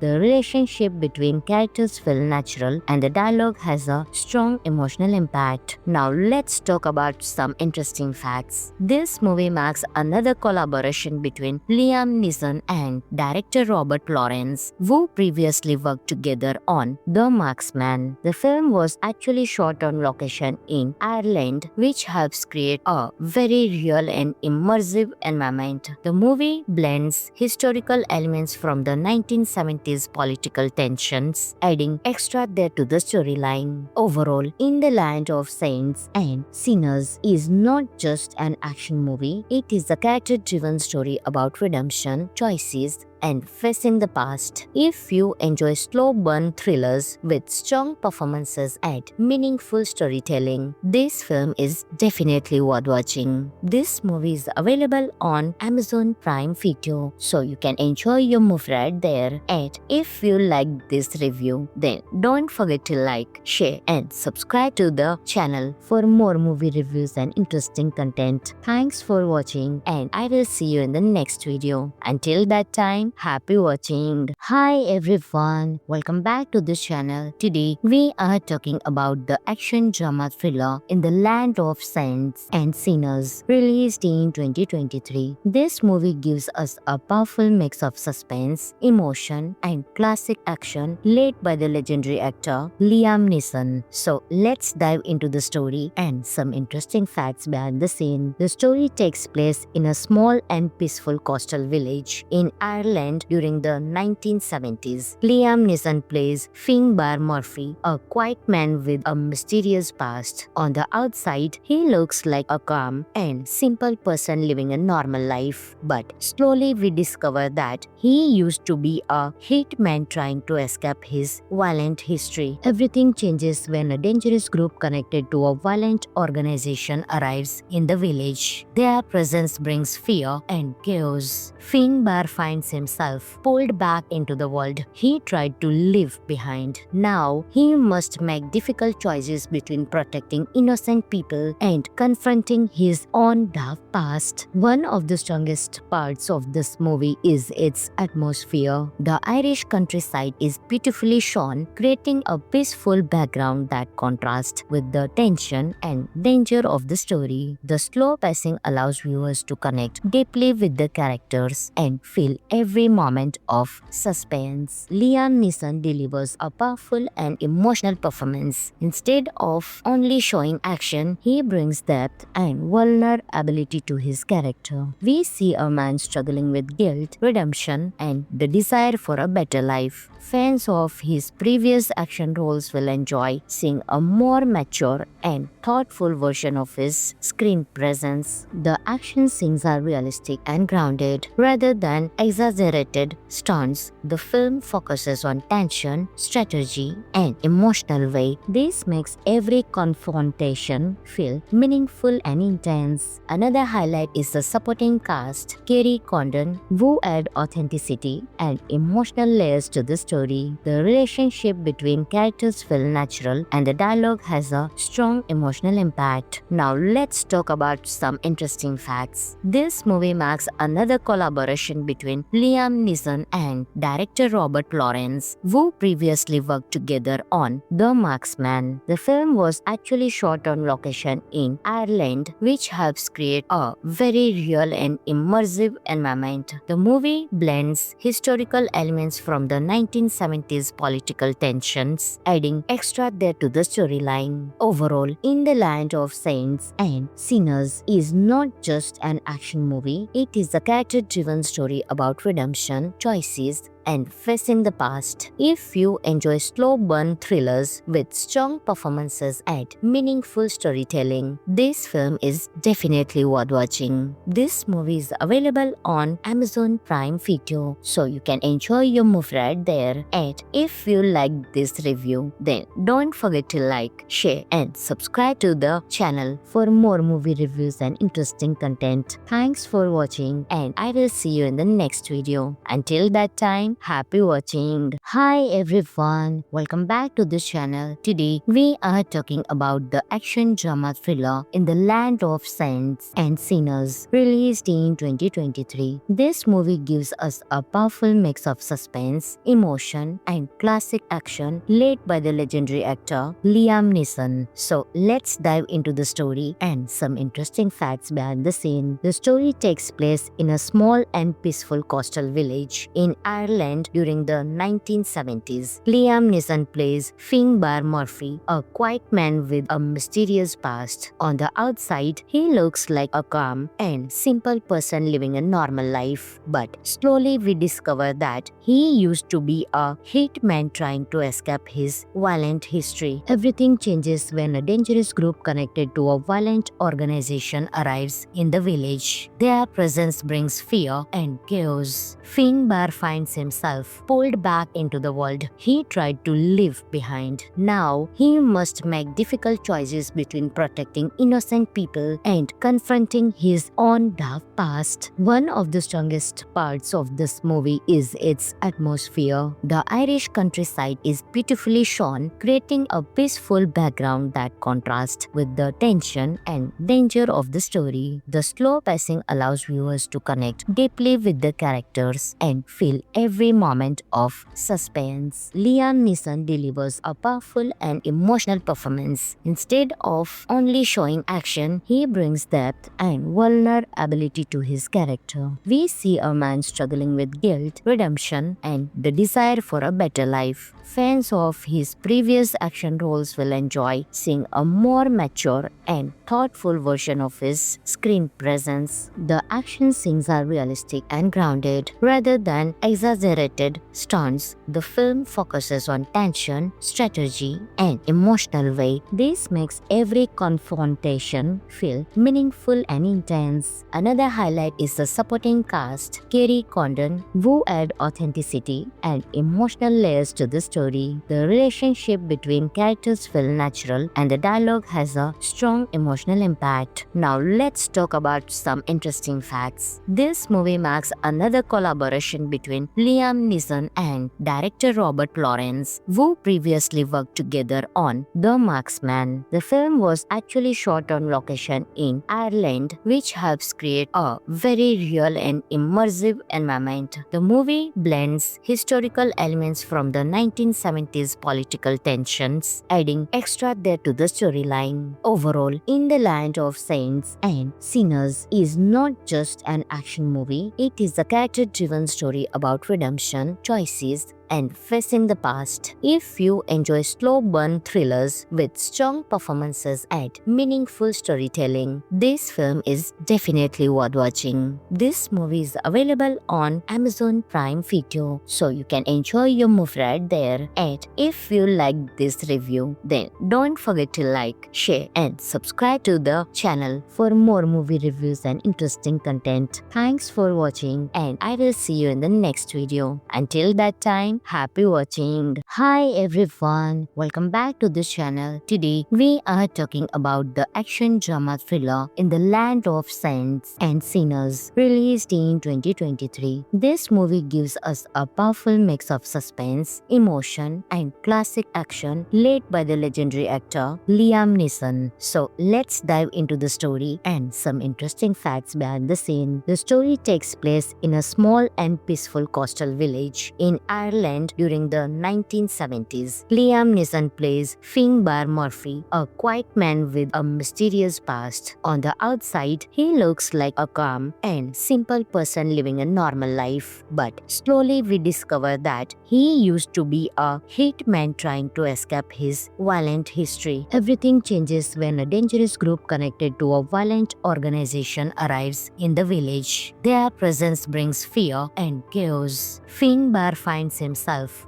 The relationship between characters feel natural and the dialogue has a strong emotional impact. Now let's talk about some interesting facts. This movie marks another collaboration between Liam Neeson and director Robert Lawrence, who previously worked together on The Marksman. The film was actually shot on location in Ireland, which helps create a very real and immersive environment. The movie blends historical elements from the 1970s political tensions, adding extra depth to the storyline. Overall, In the Land of Saints and Sinners is not just an action movie, it is a character-driven story about redemption, choices, and facing the past. If you enjoy slow burn thrillers with strong performances and meaningful storytelling, this film is definitely worth watching. This movie is available on Amazon Prime Video, so you can enjoy your movie right there. And if you like this review, then don't forget to like, share and subscribe to the channel for more movie reviews and interesting content. Thanks for watching and I will see you in the next video. Until that time, happy watching. Hi everyone, welcome back to this channel. Today we are talking about the action drama thriller In the Land of Saints and Sinners, released in 2023. This movie gives us a powerful mix of suspense, emotion and classic action led by the legendary actor Liam Neeson. So let's dive into the story and some interesting facts behind the scene. The story takes place in a small and peaceful coastal village in Ireland during the 1970s. Liam Neeson plays Finbar Murphy, a quiet man with a mysterious past. On the outside, he looks like a calm and simple person living a normal life. But slowly we discover that he used to be a hitman trying to escape his violent history. Everything changes when a dangerous group connected to a violent organization arrives in the village. Their presence brings fear and chaos. Finbar finds himself pulled back into the world he tried to leave behind. Now, he must make difficult choices between protecting innocent people and confronting his own dark past. One of the strongest parts of this movie is its atmosphere. The Irish countryside is beautifully shown, creating a peaceful background that contrasts with the tension and danger of the story. The slow pacing allows viewers to connect deeply with the characters and feel every moment of suspense. Liam Neeson delivers a powerful and emotional performance. Instead of only showing action, he brings depth and vulnerability to his character. We see a man struggling with guilt, redemption, and the desire for a better life. Fans of his previous action roles will enjoy seeing a more mature and thoughtful version of his screen presence. The action scenes are realistic and grounded rather than exaggerated stunts. The film focuses on tension, strategy, and emotional weight. This makes every confrontation feel meaningful and intense. Another highlight is the supporting cast. Kerry Condon, who add authenticity and emotional layers to the story. The relationship between characters feel natural and the dialogue has a strong emotional impact. Now let's talk about some interesting facts. This movie marks another collaboration between Liam Neeson and director Robert Lawrence, who previously worked together on The Marksman. The film was actually shot on location in Ireland, which helps create a very real and immersive environment. The movie blends historical elements from the 1970s political tensions, adding extra depth to the storyline. Overall, In the Land of Saints and Sinners is not just an action movie, it is a character-driven story about redemption, choices, and facing the past. If you enjoy slow burn thrillers with strong performances and meaningful storytelling, this film is definitely worth watching. This movie is available on Amazon Prime Video, so you can enjoy your movie right there. And if you like this review, then don't forget to like, share and subscribe to the channel for more movie reviews and interesting content. Thanks for watching and I will see you in the next video. Until that time, happy watching. Hi everyone, welcome back to this channel. Today we are talking about the action drama thriller In the Land of Saints and Sinners, released in 2023. This movie gives us a powerful mix of suspense, emotion and classic action led by the legendary actor Liam Neeson. So let's dive into the story and some interesting facts behind the scene. The story takes place in a small and peaceful coastal village in Ireland Ireland during the 1970s. Liam Neeson plays Finbar Murphy, a quiet man with a mysterious past. On the outside, he looks like a calm and simple person living a normal life. But slowly we discover that he used to be a hitman trying to escape his violent history. Everything changes when a dangerous group connected to a violent organization arrives in the village. Their presence brings fear and chaos. Finbar finds himself pulled back into the world he tried to leave behind. Now, he must make difficult choices between protecting innocent people and confronting his own dark past. One of the strongest parts of this movie is its atmosphere. The Irish countryside is beautifully shown, creating a peaceful background that contrasts with the tension and danger of the story. The slow pacing allows viewers to connect deeply with the characters and feel every moment of suspense. Liam Neeson delivers a powerful and emotional performance. Instead of only showing action, he brings depth and vulnerability to his character. We see a man struggling with guilt, redemption, and the desire for a better life. Fans of his previous action roles will enjoy seeing a more mature and thoughtful version of his screen presence. The action scenes are realistic and grounded rather than exaggerated stunts. The film focuses on tension, strategy, and emotional weight. This makes every confrontation feel meaningful and intense. Another highlight is the supporting cast, Kerry Condon, who add authenticity and emotional layers to the story. The relationship between characters feel natural and the dialogue has a strong emotional impact. Now let's talk about some interesting facts. This movie marks another collaboration between Liam Neeson and director Robert Lawrence, who previously worked together on The Marksman. The film was actually shot on location in Ireland, which helps create a very real and immersive environment. The movie blends historical elements from the 1970s political tensions, adding extra depth to the storyline. Overall, In the Land of Saints and Sinners is not just an action movie, it is a character-driven story about redemption, choices, and facing the past. If you enjoy slow burn thrillers with strong performances and meaningful storytelling, this film is definitely worth watching. This movie is available on Amazon Prime Video, so you can enjoy your movie right there. And if you like this review, then don't forget to like, share, and subscribe to the channel for more movie reviews and interesting content. Thanks for watching, and I will see you in the next video. Until that time, happy watching. Hi everyone, welcome back to this channel. Today we are talking about the action drama thriller In the Land of Saints and Sinners, released in 2023. This movie gives us a powerful mix of suspense, emotion, and classic action led by the legendary actor Liam Neeson. So let's dive into the story and some interesting facts behind the scene. The story takes place in a small and peaceful coastal village in Ireland during the 1970s. Liam Neeson plays Finbar Murphy, a quiet man with a mysterious past. On the outside, he looks like a calm and simple person living a normal life. But slowly we discover that he used to be a hitman trying to escape his violent history. Everything changes when a dangerous group connected to a violent organization arrives in the village. Their presence brings fear and chaos. Finbar finds himself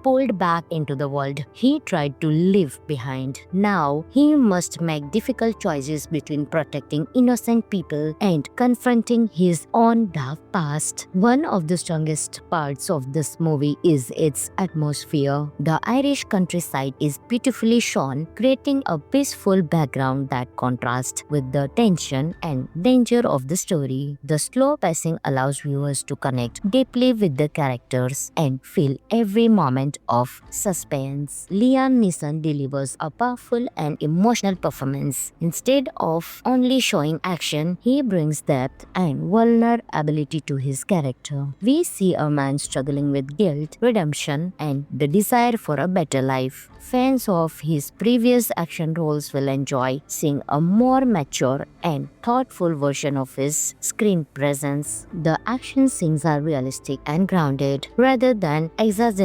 pulled back into the world he tried to leave behind. Now, he must make difficult choices between protecting innocent people and confronting his own dark past. One of the strongest parts of this movie is its atmosphere. The Irish countryside is beautifully shown, creating a peaceful background that contrasts with the tension and danger of the story. The slow pacing allows viewers to connect deeply with the characters and feel every every moment of suspense. Liam Neeson delivers a powerful and emotional performance. Instead of only showing action, he brings depth and vulnerability to his character. We see a man struggling with guilt, redemption, and the desire for a better life. Fans of his previous action roles will enjoy seeing a more mature and thoughtful version of his screen presence. The action scenes are realistic and grounded rather than exaggerated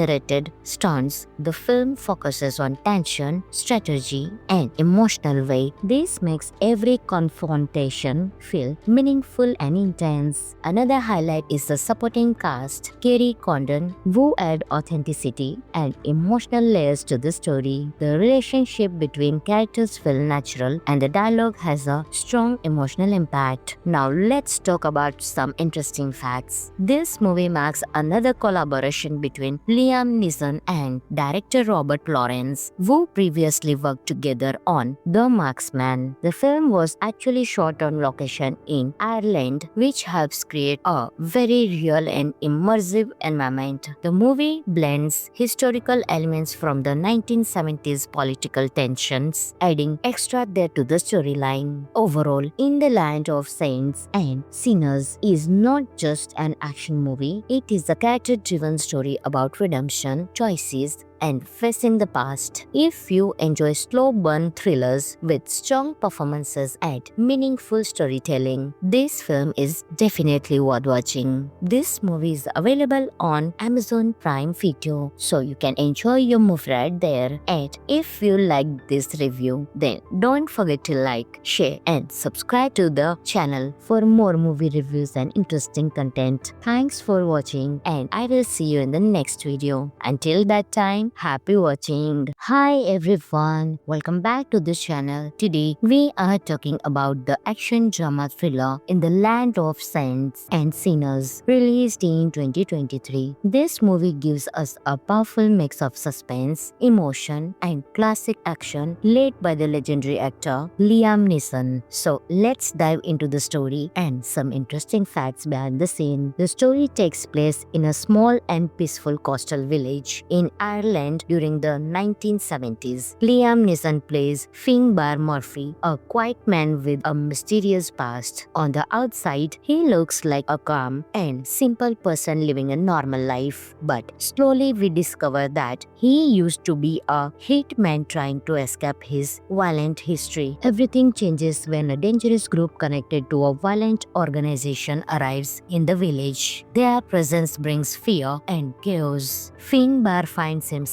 stunts. The film focuses on tension, strategy, and emotional weight. This makes every confrontation feel meaningful and intense. Another highlight is the supporting cast. Kerry Condon, who add authenticity and emotional layers to the story. The relationship between characters feel natural and the dialogue has a strong emotional impact. Now let's talk about some interesting facts. This movie marks another collaboration between Liam Neeson and director Robert Lawrence, who previously worked together on The Marksman. The film was actually shot on location in Ireland, which helps create a very real and immersive environment. The movie blends historical elements from the 1970s political tensions, adding extra depth to the storyline. Overall, In the Land of Saints and Sinners is not just an action movie, it is a character-driven story about redemption, choices, and facing the past. If you enjoy slow burn thrillers with strong performances and meaningful storytelling, this film is definitely worth watching. This movie is available on Amazon Prime Video, so you can enjoy your movie right there. And if you liked this review, then don't forget to like, share, and subscribe to the channel for more movie reviews and interesting content. Thanks for watching, and I will see you in the next video. Until that time, happy watching. Hi everyone, welcome back to this channel. Today we are talking about the action drama thriller In the Land of Saints and Sinners, released in 2023. This movie gives us a powerful mix of suspense, emotion, and classic action led by the legendary actor Liam Neeson. So let's dive into the story and some interesting facts behind the scene. The story takes place in a small and peaceful coastal village in Ireland during the 1970s. Liam Neeson plays Finbar Murphy, a quiet man with a mysterious past. On the outside, he looks like a calm and simple person living a normal life. But slowly we discover that he used to be a hitman trying to escape his violent history. Everything changes when a dangerous group connected to a violent organization arrives in the village. Their presence brings fear and chaos. Finbar finds himself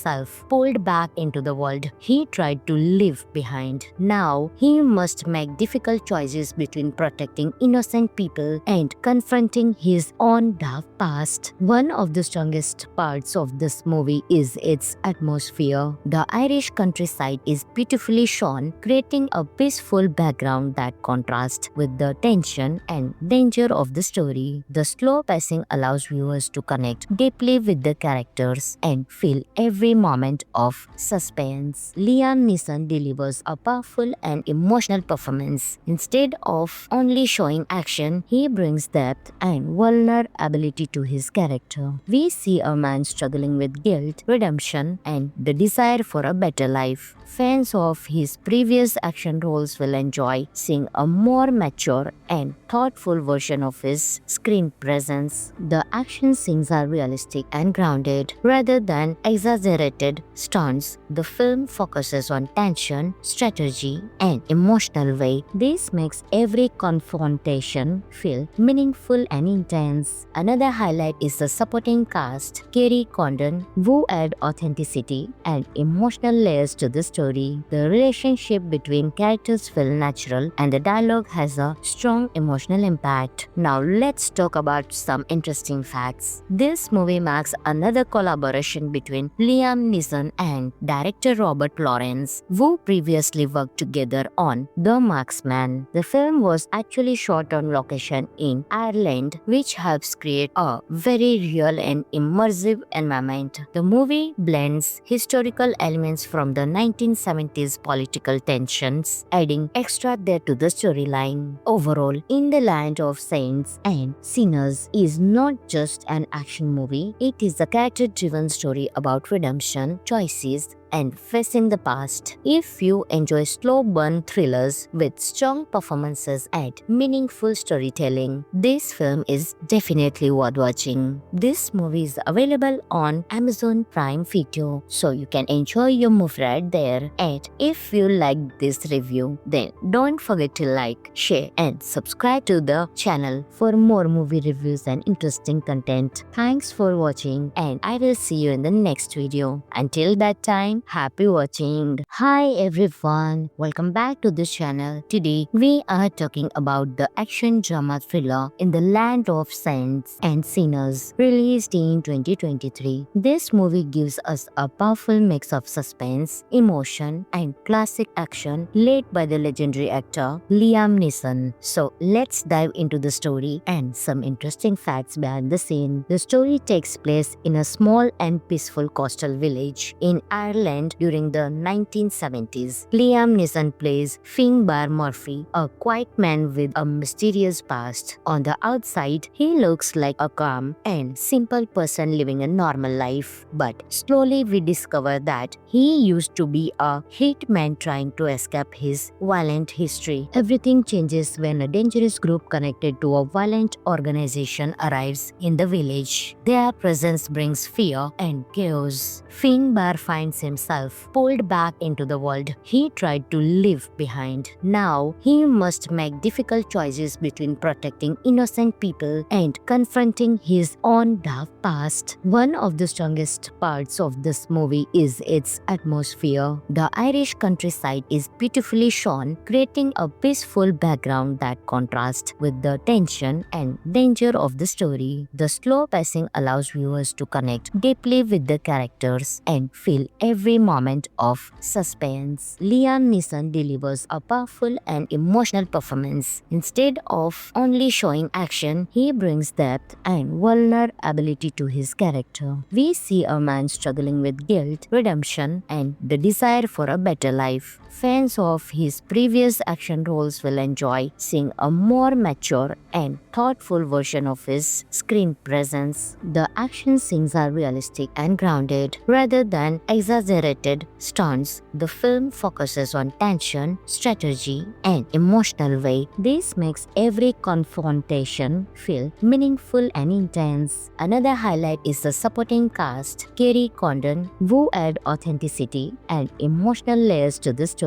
pulled back into the world he tried to leave behind. Now, he must make difficult choices between protecting innocent people and confronting his own dark past. One of the strongest parts of this movie is its atmosphere. The Irish countryside is beautifully shown, creating a peaceful background that contrasts with the tension and danger of the story. The slow pacing allows viewers to connect deeply with the characters and feel every moment of suspense. Liam Neeson delivers a powerful and emotional performance. Instead of only showing action, he brings depth and vulnerability to his character. We see a man struggling with guilt, redemption, and the desire for a better life. Fans of his previous action roles will enjoy seeing a more mature and thoughtful version of his screen presence. The action scenes are realistic and grounded rather than exaggerated stunts. The film focuses on tension, strategy, and emotional weight. This makes every confrontation feel meaningful and intense. Another highlight is the supporting cast. Kerry Condon, who add authenticity and emotional layers to the story. The relationship between characters feel natural and the dialogue has a strong emotional impact. Now let's talk about some interesting facts. This movie marks another collaboration between Liam Liam Neeson and director Robert Lawrence, who previously worked together on The Marksman. The film was actually shot on location in Ireland, which helps create a very real and immersive environment. The movie blends historical elements from the 1970s political tensions, adding extra depth to the storyline. Overall, In the Land of Saints and Sinners is not just an action movie, it is a character-driven story about redemption, choices, and facing the past. If you enjoy slow burn thrillers with strong performances and meaningful storytelling, this film is definitely worth watching. This movie is available on Amazon Prime Video, so you can enjoy your movie right there. And if you like this review, then don't forget to like, share, and subscribe to the channel for more movie reviews and interesting content. Thanks for watching, and I will see you in the next video. Until that time, happy watching. Hi everyone, welcome back to this channel. Today we are talking about the action drama thriller In the Land of Saints and Sinners, released in 2023. This movie gives us a powerful mix of suspense, emotion, and classic action led by the legendary actor Liam Neeson. So let's dive into the story and some interesting facts behind the scene. The story takes place in a small and peaceful coastal village in Ireland during the 1970s. Liam Neeson plays Finbar Murphy, a quiet man with a mysterious past. On the outside, he looks like a calm and simple person living a normal life. But slowly we discover that he used to be a hitman trying to escape his violent history. Everything changes when a dangerous group connected to a violent organization arrives in the village. Their presence brings fear and chaos. Finbar finds himself pulled back into the world he tried to leave behind. Now, he must make difficult choices between protecting innocent people and confronting his own dark past. One of the strongest parts of this movie is its atmosphere. The Irish countryside is beautifully shown, creating a peaceful background that contrasts with the tension and danger of the story. The slow pacing allows viewers to connect deeply with the characters and feel every moment of suspense. Liam Neeson delivers a powerful and emotional performance. Instead of only showing action, he brings depth and vulnerability to his character. We see a man struggling with guilt, redemption, and the desire for a better life. Fans of his previous action roles will enjoy seeing a more mature and thoughtful version of his screen presence. The action scenes are realistic and grounded rather than exaggerated stunts. The film focuses on tension, strategy, and emotional weight. This makes every confrontation feel meaningful and intense. Another highlight is the supporting cast, Kerry Condon, who add authenticity and emotional layers to the story.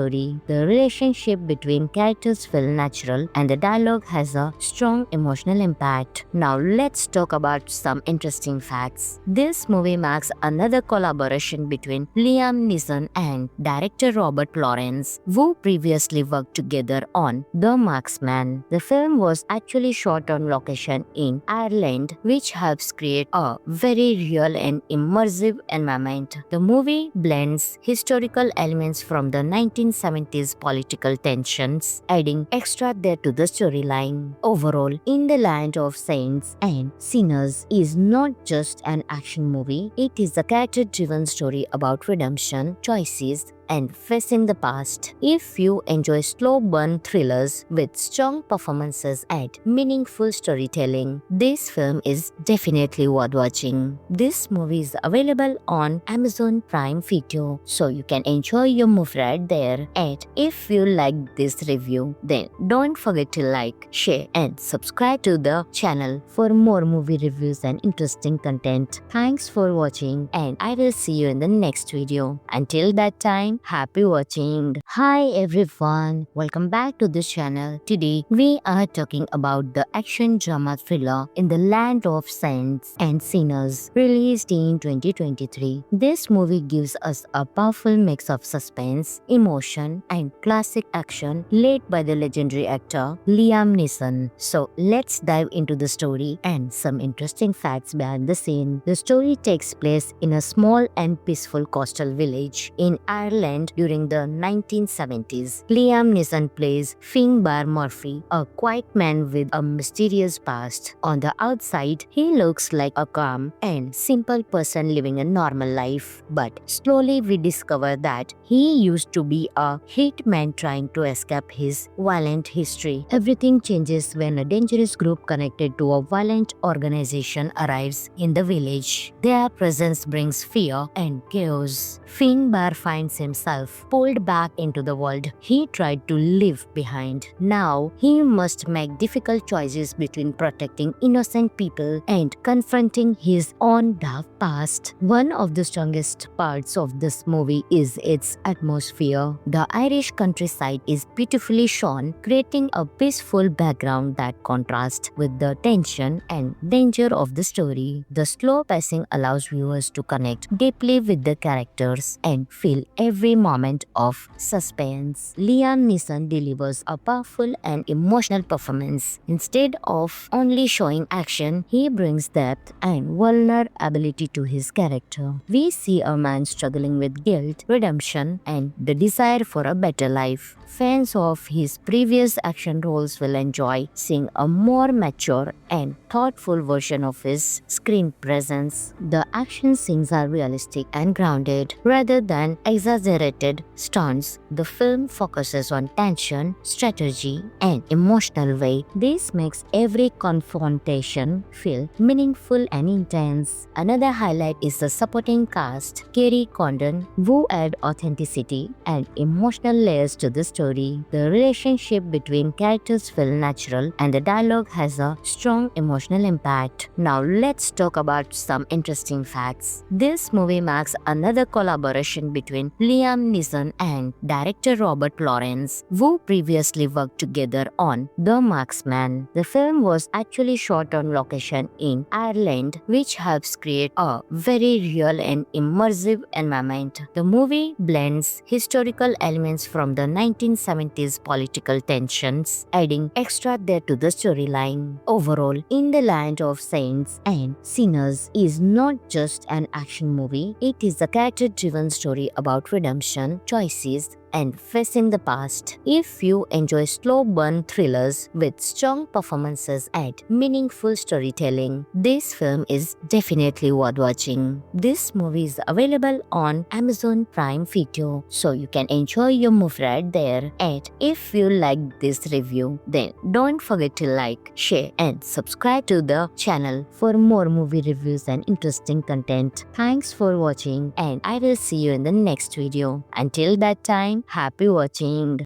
The relationship between characters feels natural and the dialogue has a strong emotional impact. Now let's talk about some interesting facts. This movie marks another collaboration between Liam Neeson and director Robert Lawrence, who previously worked together on The Marksman. The film was actually shot on location in Ireland, which helps create a very real and immersive environment. The movie blends historical elements from the 1970s political tensions, adding extra depth to the storyline. Overall, In the Land of Saints and Sinners is not just an action movie, it is a character-driven story about redemption, choices, and facing the past. If you enjoy slow burn thrillers with strong performances and meaningful storytelling, this film is definitely worth watching. This movie is available on Amazon Prime Video, so you can enjoy your movie right there. And if you like this review, then don't forget to like, share, and subscribe to the channel for more movie reviews and interesting content. Thanks for watching, and I will see you in the next video. Until that time, time, happy watching. Hi everyone, welcome back to this channel. Today we are talking about the action drama thriller In the Land of Saints and Sinners, released in 2023. This movie gives us a powerful mix of suspense, emotion, and classic action led by the legendary actor Liam Neeson. So let's dive into the story and some interesting facts behind the scene. The story takes place in a small and peaceful coastal village in Ireland during the 1970s. Liam Neeson plays Finbar Murphy, a quiet man with a mysterious past. On the outside, he looks like a calm and simple person living a normal life. But slowly we discover that he used to be a hitman trying to escape his violent history. Everything changes when a dangerous group connected to a violent organization arrives in the village. Their presence brings fear and chaos. Finbar finds himself pulled back into the world he tried to leave behind. Now, he must make difficult choices between protecting innocent people and confronting his own dark past. One of the strongest parts of this movie is its atmosphere. The Irish countryside is beautifully shown, creating a peaceful background that contrasts with the tension and danger of the story. The slow pacing allows viewers to connect deeply with the characters and feel every moment of suspense. Liam Neeson delivers a powerful and emotional performance. Instead of only showing action, he brings depth and vulnerability to his character. We see a man struggling with guilt, redemption, and the desire for a better life. Fans of his previous action roles will enjoy seeing a more mature and thoughtful version of his screen presence. The action scenes are realistic and grounded rather than exaggerated stunts. The film focuses on tension, strategy, and emotional weight. This makes every confrontation feel meaningful and intense. Another highlight is the supporting cast. Kerry Condon, who add authenticity and emotional layers to the story. The relationship between characters feel natural and the dialogue has a strong emotional impact. Now let's talk about some interesting facts. This movie marks another collaboration between Liam Neeson and director Robert Lawrence, who previously worked together on The Marksman. The film was actually shot on location in Ireland, which helps create a very real and immersive environment. The movie blends historical elements from the 1970s political tensions, adding extra depth to the storyline. Overall, In the Land of Saints and Sinners is not just an action movie, it is a character-driven story about redemption, choices, and facing the past. If you enjoy slow burn thrillers with strong performances and meaningful storytelling, this film is definitely worth watching. This movie is available on Amazon Prime Video, so you can enjoy your movie right there. And if you like this review, then don't forget to like, share, and subscribe to the channel for more movie reviews and interesting content. Thanks for watching, and I will see you in the next video. Until that time, happy watching.